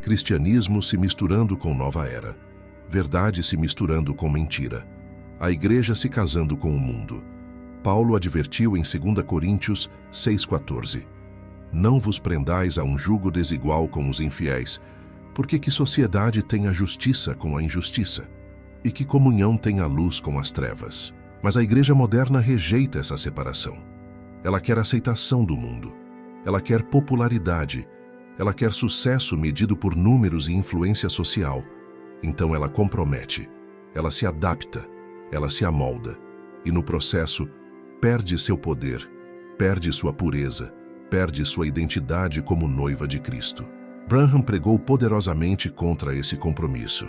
cristianismo se misturando com nova era, verdade se misturando com mentira, a igreja se casando com o mundo. Paulo advertiu em 2 Coríntios 6,14: Não vos prendais a um jugo desigual com os infiéis, porque que sociedade tem a justiça com a injustiça? E que comunhão tem a luz com as trevas? Mas a igreja moderna rejeita essa separação. Ela quer aceitação do mundo. Ela quer popularidade. Ela quer sucesso medido por números e influência social. Então ela compromete. Ela se adapta. Ela se amolda. E no processo, perde seu poder, perde sua pureza, perde sua identidade como noiva de Cristo. Branham pregou poderosamente contra esse compromisso.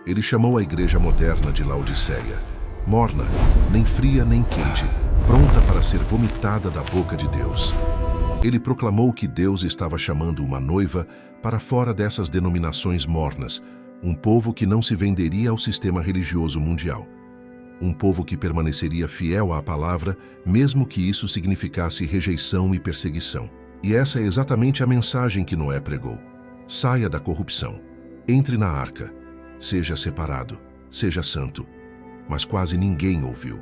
Ele chamou a igreja moderna de Laodiceia, morna, nem fria nem quente, pronta para ser vomitada da boca de Deus. Ele proclamou que Deus estava chamando uma noiva para fora dessas denominações mornas, um povo que não se venderia ao sistema religioso mundial. Um povo que permaneceria fiel à palavra, mesmo que isso significasse rejeição e perseguição. E essa é exatamente a mensagem que Noé pregou. Saia da corrupção. Entre na arca. Seja separado. Seja santo. Mas quase ninguém ouviu.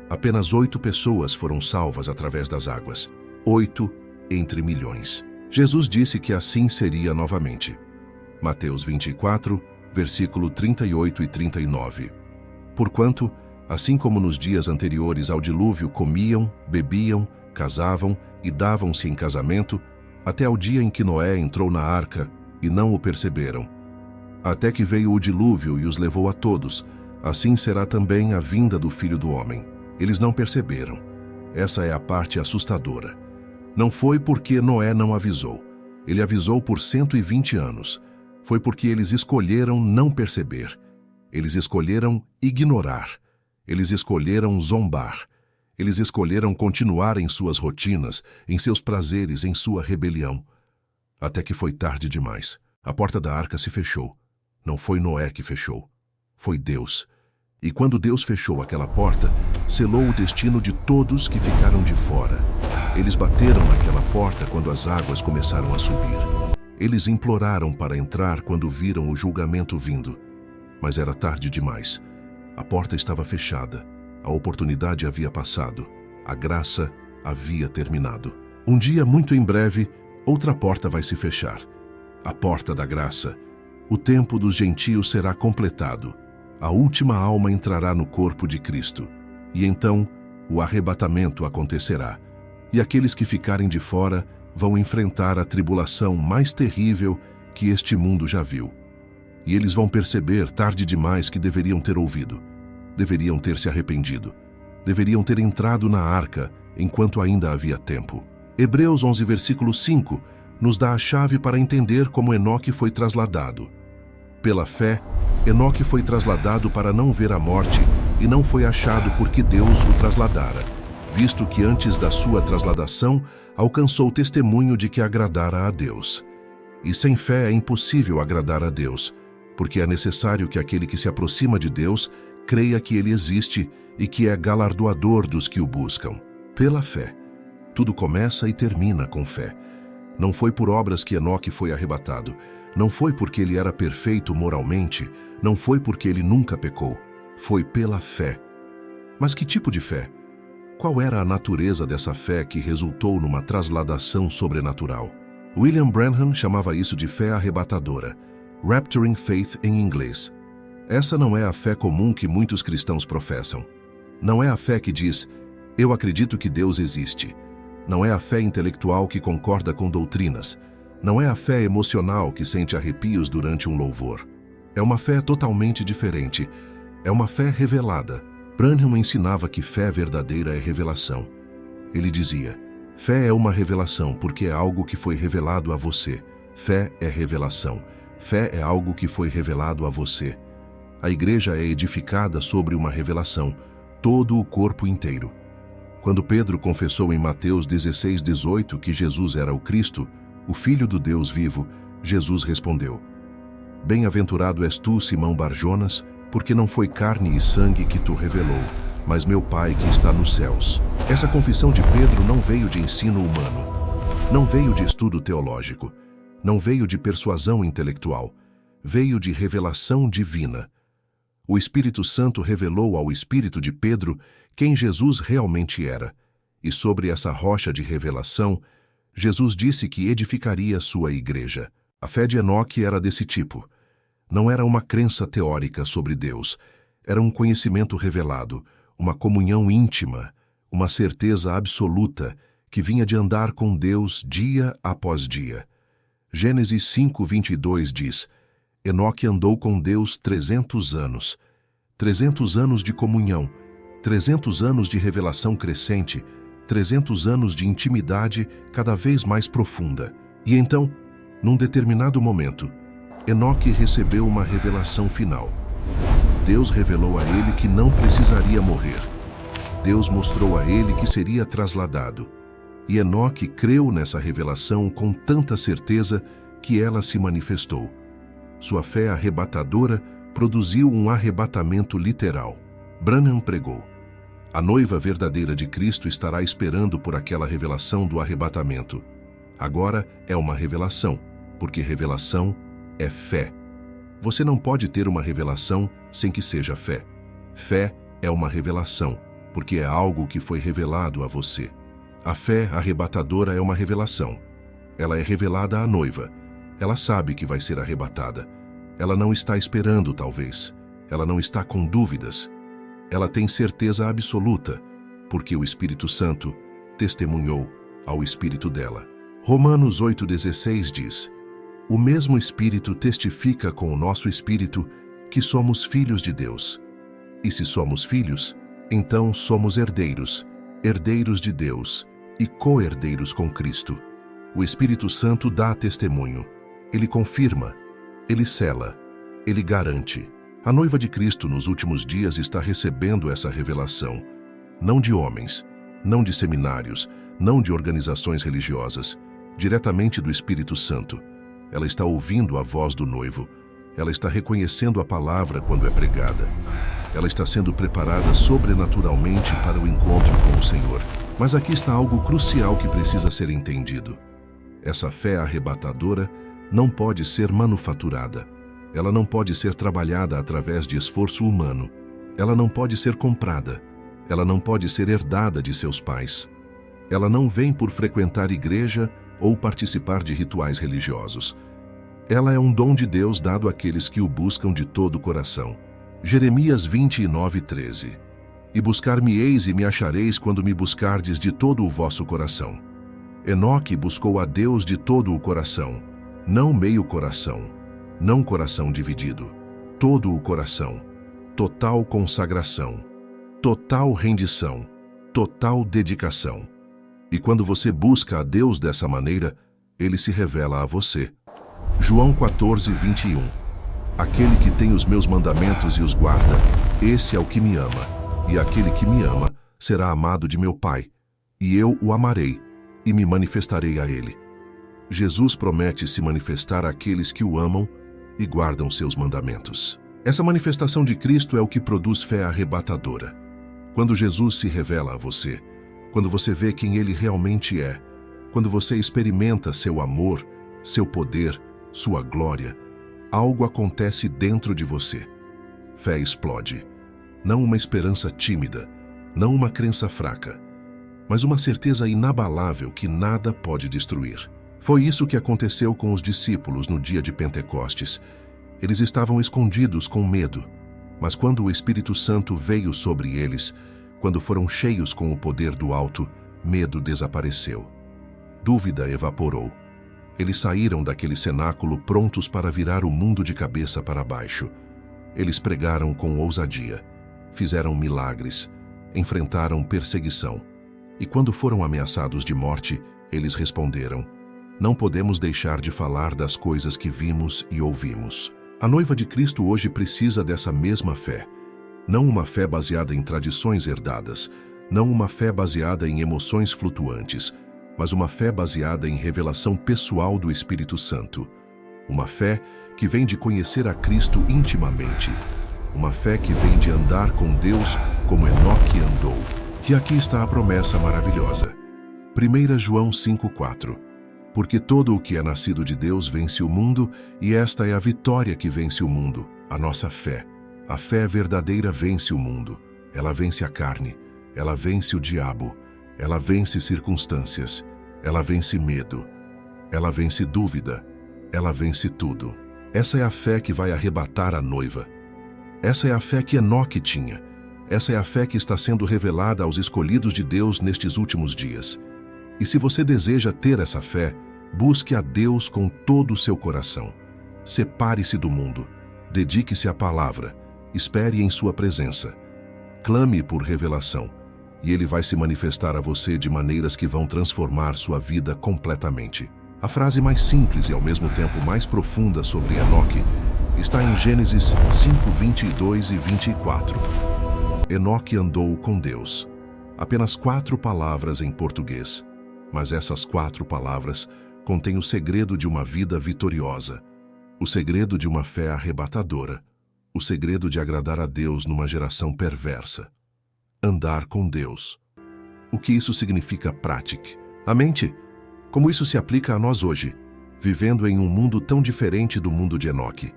Apenas 8 pessoas foram salvas através das águas. 8 entre milhões. Jesus disse que assim seria novamente. Mateus 24, versículo 38 e 39. Porquanto, assim como nos dias anteriores ao dilúvio comiam, bebiam, casavam e davam-se em casamento, até ao dia em que Noé entrou na arca e não o perceberam. Até que veio o dilúvio e os levou a todos, assim será também a vinda do Filho do Homem. Eles não perceberam. Essa é a parte assustadora. Não foi porque Noé não avisou. Ele avisou por 120 anos. Foi porque eles escolheram não perceber. Eles escolheram ignorar. Eles escolheram zombar. Eles escolheram continuar em suas rotinas, em seus prazeres, em sua rebelião. Até que foi tarde demais. A porta da arca se fechou. Não foi Noé que fechou. Foi Deus. E quando Deus fechou aquela porta, selou o destino de todos que ficaram de fora. Eles bateram naquela porta quando as águas começaram a subir. Eles imploraram para entrar quando viram o julgamento vindo. Mas era tarde demais. A porta estava fechada. A oportunidade havia passado. A graça havia terminado. Um dia, muito em breve, outra porta vai se fechar. A porta da graça. O tempo dos gentios será completado. A última alma entrará no corpo de Cristo. E então, o arrebatamento acontecerá. E aqueles que ficarem de fora vão enfrentar a tribulação mais terrível que este mundo já viu. E eles vão perceber tarde demais que deveriam ter ouvido. Deveriam ter se arrependido. Deveriam ter entrado na arca enquanto ainda havia tempo. Hebreus 11, versículo 5, nos dá a chave para entender como Enoque foi trasladado. Pela fé, Enoque foi trasladado para não ver a morte e não foi achado porque Deus o trasladara, visto que antes da sua trasladação alcançou testemunho de que agradara a Deus. E sem fé é impossível agradar a Deus, porque é necessário que aquele que se aproxima de Deus creia que Ele existe e que é galardoador dos que o buscam. Pela fé. Tudo começa e termina com fé. Não foi por obras que Enoque foi arrebatado. Não foi porque ele era perfeito moralmente. Não foi porque ele nunca pecou. Foi pela fé. Mas que tipo de fé? Qual era a natureza dessa fé que resultou numa trasladação sobrenatural? William Branham chamava isso de fé arrebatadora. Rapturing faith em inglês. Essa não é a fé comum que muitos cristãos professam. Não é a fé que diz, eu acredito que Deus existe. Não é a fé intelectual que concorda com doutrinas. Não é a fé emocional que sente arrepios durante um louvor. É uma fé totalmente diferente. É uma fé revelada. Branham ensinava que fé verdadeira é revelação. Ele dizia, fé é uma revelação porque é algo que foi revelado a você. Fé é revelação. Fé é algo que foi revelado a você. A igreja é edificada sobre uma revelação, todo o corpo inteiro. Quando Pedro confessou em Mateus 16:18 que Jesus era o Cristo, o Filho do Deus vivo, Jesus respondeu, bem-aventurado és tu, Simão Barjonas, porque não foi carne e sangue que tu revelou, mas meu Pai que está nos céus. Essa confissão de Pedro não veio de ensino humano, não veio de estudo teológico, não veio de persuasão intelectual, veio de revelação divina. O Espírito Santo revelou ao espírito de Pedro quem Jesus realmente era, e sobre essa rocha de revelação, Jesus disse que edificaria sua igreja. A fé de Enoque era desse tipo. Não era uma crença teórica sobre Deus, era um conhecimento revelado, uma comunhão íntima, uma certeza absoluta que vinha de andar com Deus dia após dia. Gênesis 5:22 diz, Enoque andou com Deus 300 anos. 300 anos de comunhão, 300 anos de revelação crescente, 300 anos de intimidade cada vez mais profunda. E então, num determinado momento, Enoque recebeu uma revelação final. Deus revelou a ele que não precisaria morrer. Deus mostrou a ele que seria trasladado. E Enoque creu nessa revelação com tanta certeza que ela se manifestou. Sua fé arrebatadora produziu um arrebatamento literal. Branham pregou: a noiva verdadeira de Cristo estará esperando por aquela revelação do arrebatamento. Agora é uma revelação, porque revelação é fé. Você não pode ter uma revelação sem que seja fé. Fé é uma revelação, porque é algo que foi revelado a você. A fé arrebatadora é uma revelação. Ela é revelada à noiva. Ela sabe que vai ser arrebatada. Ela não está esperando, talvez. Ela não está com dúvidas. Ela tem certeza absoluta, porque o Espírito Santo testemunhou ao espírito dela. Romanos 8,16 diz: o mesmo Espírito testifica com o nosso espírito que somos filhos de Deus. E se somos filhos, então somos herdeiros, herdeiros de Deus e co-herdeiros com Cristo. O Espírito Santo dá testemunho. Ele confirma, ele sela, ele garante. A noiva de Cristo nos últimos dias está recebendo essa revelação, não de homens, não de seminários, não de organizações religiosas, diretamente do Espírito Santo. Ela está ouvindo a voz do noivo. Ela está reconhecendo a palavra quando é pregada. Ela está sendo preparada sobrenaturalmente para o encontro com o Senhor. Mas aqui está algo crucial que precisa ser entendido. Essa fé arrebatadora não pode ser manufaturada. Ela não pode ser trabalhada através de esforço humano. Ela não pode ser comprada. Ela não pode ser herdada de seus pais. Ela não vem por frequentar igreja ou participar de rituais religiosos. Ela é um dom de Deus dado àqueles que o buscam de todo o coração. Jeremias 29:13. E buscar-me-eis e me achareis quando me buscardes de todo o vosso coração. Enoque buscou a Deus de todo o coração, não meio coração, não coração dividido, todo o coração, total consagração, total rendição, total dedicação. E quando você busca a Deus dessa maneira, Ele se revela a você. João 14:21. Aquele que tem os meus mandamentos e os guarda, esse é o que me ama, e aquele que me ama será amado de meu Pai, e eu o amarei, e me manifestarei a ele. Jesus promete se manifestar àqueles que o amam e guardam seus mandamentos. Essa manifestação de Cristo é o que produz fé arrebatadora. Quando Jesus se revela a você, quando você vê quem Ele realmente é, quando você experimenta seu amor, seu poder, sua glória, algo acontece dentro de você. Fé explode. Não uma esperança tímida, não uma crença fraca, mas uma certeza inabalável que nada pode destruir. Foi isso que aconteceu com os discípulos no dia de Pentecostes. Eles estavam escondidos com medo, mas quando o Espírito Santo veio sobre eles, quando foram cheios com o poder do alto, medo desapareceu. Dúvida evaporou. Eles saíram daquele cenáculo prontos para virar o mundo de cabeça para baixo. Eles pregaram com ousadia, fizeram milagres, enfrentaram perseguição. E quando foram ameaçados de morte, eles responderam: não podemos deixar de falar das coisas que vimos e ouvimos. A noiva de Cristo hoje precisa dessa mesma fé. Não uma fé baseada em tradições herdadas, não uma fé baseada em emoções flutuantes, mas uma fé baseada em revelação pessoal do Espírito Santo. Uma fé que vem de conhecer a Cristo intimamente. Uma fé que vem de andar com Deus como Enoque andou. E aqui está a promessa maravilhosa. 1 João 5:4. Porque todo o que é nascido de Deus vence o mundo, e esta é a vitória que vence o mundo, a nossa fé. A fé verdadeira vence o mundo. Ela vence a carne, ela vence o diabo, ela vence circunstâncias, ela vence medo, ela vence dúvida, ela vence tudo. Essa é a fé que vai arrebatar a noiva. Essa é a fé que Enoque tinha. Essa é a fé que está sendo revelada aos escolhidos de Deus nestes últimos dias. E se você deseja ter essa fé, busque a Deus com todo o seu coração. Separe-se do mundo, dedique-se à palavra, espere em sua presença. Clame por revelação, e Ele vai se manifestar a você de maneiras que vão transformar sua vida completamente. A frase mais simples e ao mesmo tempo mais profunda sobre Enoque está em Gênesis 5:22 e 24. Enoque andou com Deus. Apenas 4 palavras em português, mas essas 4 palavras contêm o segredo de uma vida vitoriosa, o segredo de uma fé arrebatadora, o segredo de agradar a Deus numa geração perversa. Andar com Deus. O que isso significa praticamente? Como isso se aplica a nós hoje, vivendo em um mundo tão diferente do mundo de Enoque?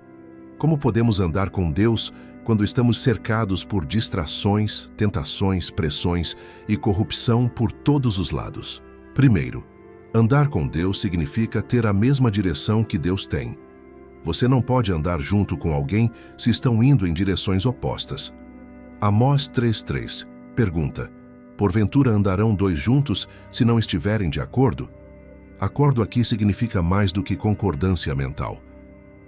Como podemos andar com Deus quando estamos cercados por distrações, tentações, pressões e corrupção por todos os lados? Primeiro, andar com Deus significa ter a mesma direção que Deus tem. Você não pode andar junto com alguém se estão indo em direções opostas. Amós 3:3 pergunta: porventura andarão 2 juntos se não estiverem de acordo? Acordo aqui significa mais do que concordância mental.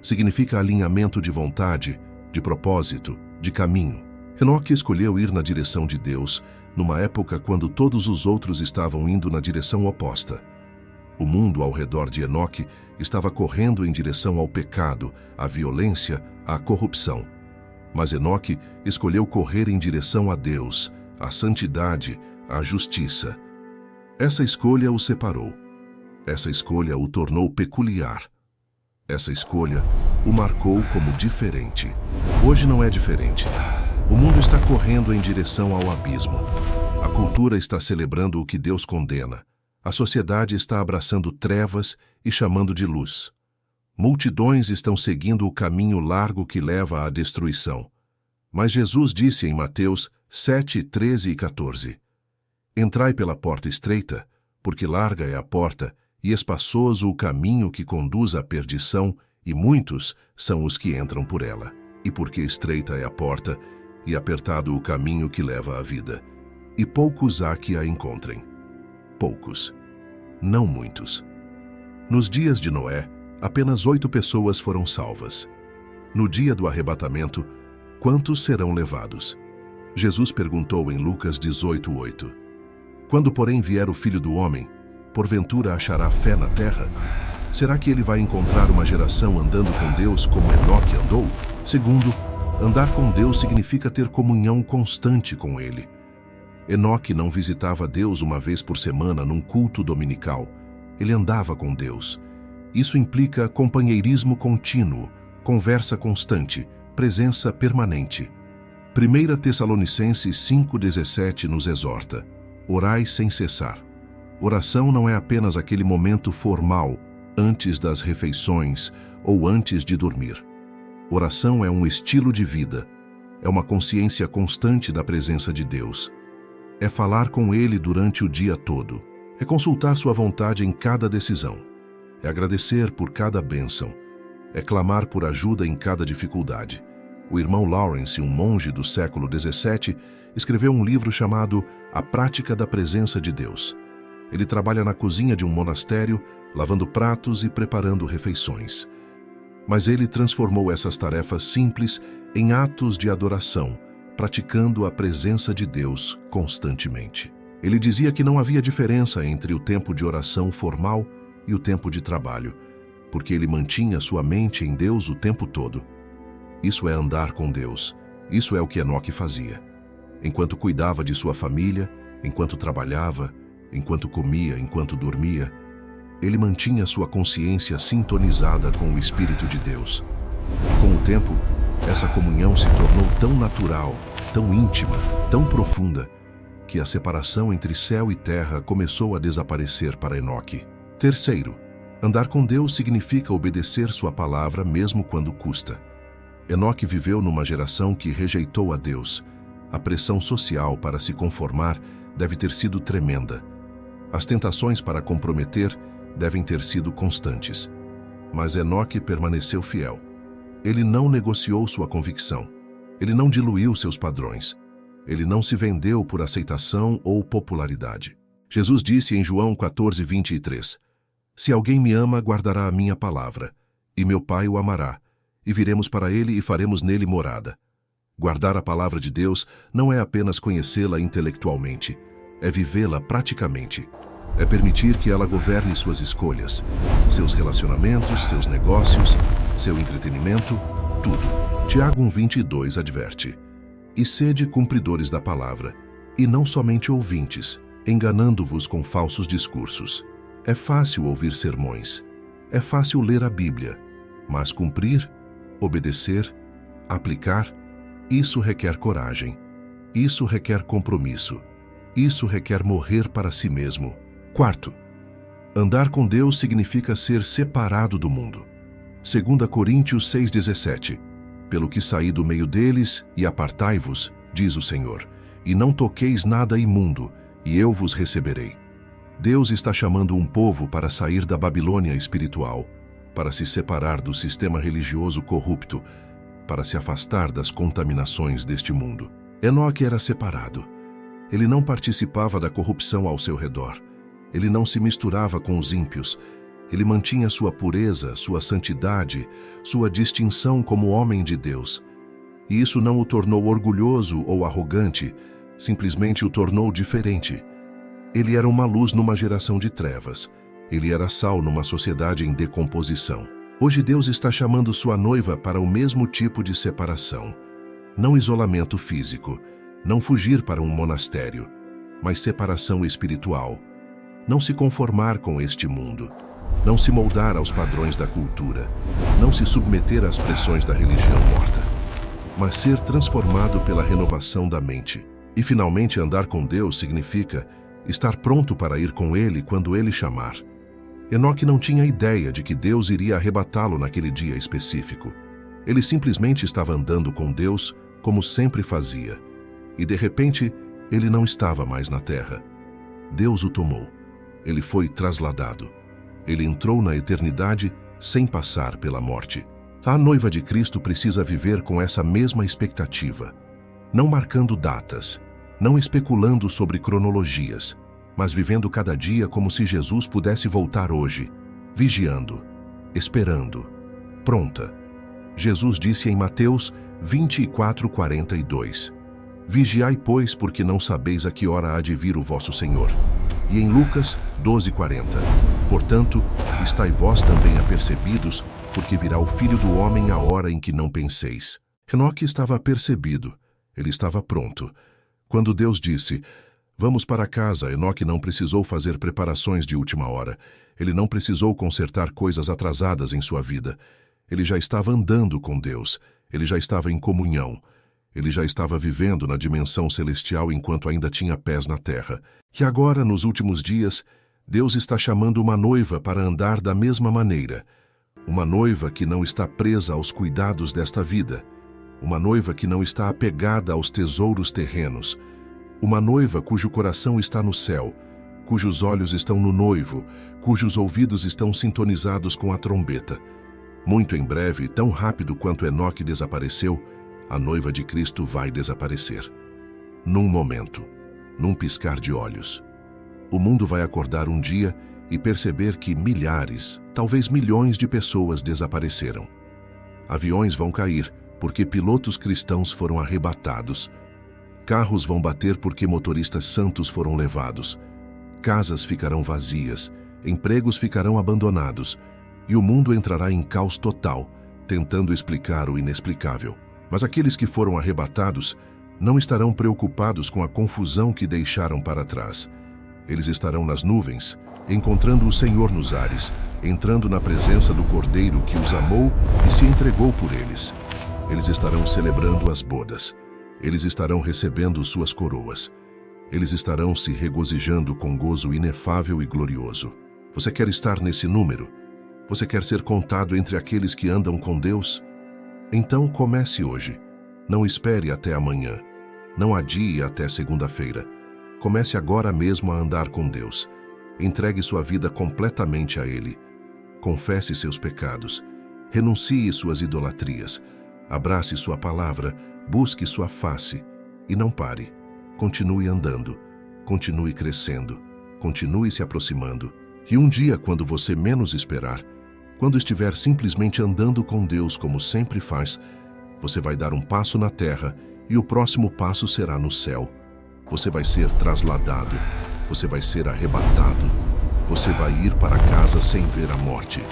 Significa alinhamento de vontade, de propósito, de caminho. Enoque escolheu ir na direção de Deus, numa época quando todos os outros estavam indo na direção oposta. O mundo ao redor de Enoque estava correndo em direção ao pecado, à violência, à corrupção. Mas Enoque escolheu correr em direção a Deus, à santidade, à justiça. Essa escolha o separou. Essa escolha o tornou peculiar. Essa escolha o marcou como diferente. Hoje não é diferente. O mundo está correndo em direção ao abismo. A cultura está celebrando o que Deus condena. A sociedade está abraçando trevas e chamando de luz. Multidões estão seguindo o caminho largo que leva à destruição. Mas Jesus disse em Mateus 7, 13 e 14: Entrai pela porta estreita, porque larga é a porta, e espaçoso o caminho que conduz à perdição, e muitos são os que entram por ela. E porque estreita é a porta, e apertado o caminho que leva à vida, e poucos há que a encontrem. Poucos, não muitos. Nos dias de Noé, apenas 8 pessoas foram salvas. No dia do arrebatamento, quantos serão levados? Jesus perguntou em Lucas 18:8. Quando, porém, vier o Filho do Homem, porventura achará fé na terra? Será que ele vai encontrar uma geração andando com Deus como Enoque andou? Segundo, andar com Deus significa ter comunhão constante com Ele. Enoque não visitava Deus uma vez por semana num culto dominical. Ele andava com Deus. Isso implica companheirismo contínuo, conversa constante, presença permanente. 1 Tessalonicenses 5,17 nos exorta: orai sem cessar. Oração não é apenas aquele momento formal, antes das refeições ou antes de dormir. Oração é um estilo de vida, é uma consciência constante da presença de Deus. É falar com Ele durante o dia todo. É consultar sua vontade em cada decisão. É agradecer por cada bênção. É clamar por ajuda em cada dificuldade. O irmão Lawrence, um monge do século XVII, escreveu um livro chamado A Prática da Presença de Deus. Ele trabalha na cozinha de um monastério, lavando pratos e preparando refeições. Mas ele transformou essas tarefas simples em atos de adoração, praticando a presença de Deus constantemente. Ele dizia que não havia diferença entre o tempo de oração formal e o tempo de trabalho, porque ele mantinha sua mente em Deus o tempo todo. Isso é andar com Deus. Isso é o que Enoque fazia. Enquanto cuidava de sua família, enquanto trabalhava, enquanto comia, enquanto dormia, ele mantinha sua consciência sintonizada com o Espírito de Deus. E com o tempo, essa comunhão se tornou tão natural, tão íntima, tão profunda, que a separação entre céu e terra começou a desaparecer para Enoque. Terceiro, andar com Deus significa obedecer sua palavra mesmo quando custa. Enoque viveu numa geração que rejeitou a Deus. A pressão social para se conformar deve ter sido tremenda. As tentações para comprometer devem ter sido constantes. Mas Enoque permaneceu fiel. Ele não negociou sua convicção. Ele não diluiu seus padrões. Ele não se vendeu por aceitação ou popularidade. Jesus disse em João 14:23: Se alguém me ama, guardará a minha palavra, e meu Pai o amará, e viremos para ele e faremos nele morada. Guardar a palavra de Deus não é apenas conhecê-la intelectualmente, é vivê-la praticamente. É permitir que ela governe suas escolhas, seus relacionamentos, seus negócios, seu entretenimento, tudo. Tiago 1:22 adverte: E sede cumpridores da palavra, e não somente ouvintes, enganando-vos com falsos discursos. É fácil ouvir sermões, é fácil ler a Bíblia, mas cumprir, obedecer, aplicar, isso requer coragem, isso requer compromisso, isso requer morrer para si mesmo. Quarto, andar com Deus significa ser separado do mundo. 2 Coríntios 6,17. Pelo que saí do meio deles e apartai-vos, diz o Senhor, e não toqueis nada imundo, e eu vos receberei. Deus está chamando um povo para sair da Babilônia espiritual, para se separar do sistema religioso corrupto, para se afastar das contaminações deste mundo. Enoque era separado. Ele não participava da corrupção ao seu redor. Ele não se misturava com os ímpios. Ele mantinha sua pureza, sua santidade, sua distinção como homem de Deus. E isso não o tornou orgulhoso ou arrogante, simplesmente o tornou diferente. Ele era uma luz numa geração de trevas. Ele era sal numa sociedade em decomposição. Hoje Deus está chamando sua noiva para o mesmo tipo de separação. Não isolamento físico, não fugir para um monastério, mas separação espiritual. Não se conformar com este mundo. Não se moldar aos padrões da cultura, não se submeter às pressões da religião morta, mas ser transformado pela renovação da mente. E finalmente andar com Deus significa estar pronto para ir com Ele quando Ele chamar. Enoque não tinha ideia de que Deus iria arrebatá-lo naquele dia específico. Ele simplesmente estava andando com Deus como sempre fazia. E de repente, ele não estava mais na terra. Deus o tomou. Ele foi trasladado. Ele entrou na eternidade sem passar pela morte. A noiva de Cristo precisa viver com essa mesma expectativa, não marcando datas, não especulando sobre cronologias, mas vivendo cada dia como se Jesus pudesse voltar hoje, vigiando, esperando, pronta. Jesus disse em Mateus 24:42, Vigiai, pois, porque não sabeis a que hora há de vir o vosso Senhor. E em Lucas 12:40, Portanto, estai vós também apercebidos, porque virá o Filho do Homem à hora em que não penseis. Enoque estava apercebido, ele estava pronto. Quando Deus disse, vamos para casa, Enoque não precisou fazer preparações de última hora. Ele não precisou consertar coisas atrasadas em sua vida. Ele já estava andando com Deus, ele já estava em comunhão. Ele já estava vivendo na dimensão celestial enquanto ainda tinha pés na terra. E agora, nos últimos dias, Deus está chamando uma noiva para andar da mesma maneira. Uma noiva que não está presa aos cuidados desta vida. Uma noiva que não está apegada aos tesouros terrenos. Uma noiva cujo coração está no céu, cujos olhos estão no noivo, cujos ouvidos estão sintonizados com a trombeta. Muito em breve, tão rápido quanto Enoque desapareceu, a noiva de Cristo vai desaparecer. Num momento, num piscar de olhos. O mundo vai acordar um dia e perceber que milhares, talvez milhões de pessoas desapareceram. Aviões vão cair porque pilotos cristãos foram arrebatados. Carros vão bater porque motoristas santos foram levados. Casas ficarão vazias, empregos ficarão abandonados e o mundo entrará em caos total, tentando explicar o inexplicável. Mas aqueles que foram arrebatados não estarão preocupados com a confusão que deixaram para trás. Eles estarão nas nuvens, encontrando o Senhor nos ares, entrando na presença do Cordeiro que os amou e se entregou por eles. Eles estarão celebrando as bodas. Eles estarão recebendo suas coroas. Eles estarão se regozijando com gozo inefável e glorioso. Você quer estar nesse número? Você quer ser contado entre aqueles que andam com Deus? Então comece hoje. Não espere até amanhã. Não adie até segunda-feira. Comece agora mesmo a andar com Deus. Entregue sua vida completamente a Ele. Confesse seus pecados. Renuncie suas idolatrias. Abrace sua palavra. Busque sua face. E não pare. Continue andando. Continue crescendo. Continue se aproximando. E um dia, quando você menos esperar, quando estiver simplesmente andando com Deus como sempre faz, você vai dar um passo na terra e o próximo passo será no céu. Você vai ser trasladado, você vai ser arrebatado, você vai ir para casa sem ver a morte.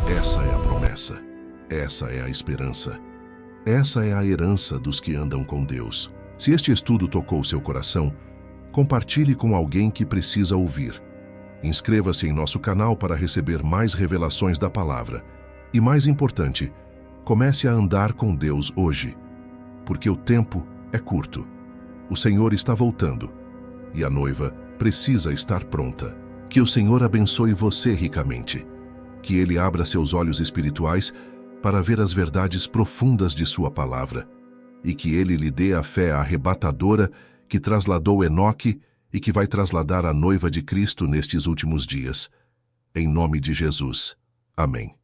Essa é a promessa, essa é a esperança, essa é a herança dos que andam com Deus. Se este estudo tocou seu coração, compartilhe com alguém que precisa ouvir. Inscreva-se em nosso canal para receber mais revelações da palavra. E mais importante, comece a andar com Deus hoje, porque o tempo é curto. O Senhor está voltando e a noiva precisa estar pronta. Que o Senhor abençoe você ricamente. Que Ele abra seus olhos espirituais para ver as verdades profundas de sua palavra e que Ele lhe dê a fé arrebatadora que trasladou Enoque e que vai trasladar a noiva de Cristo nestes últimos dias. Em nome de Jesus. Amém.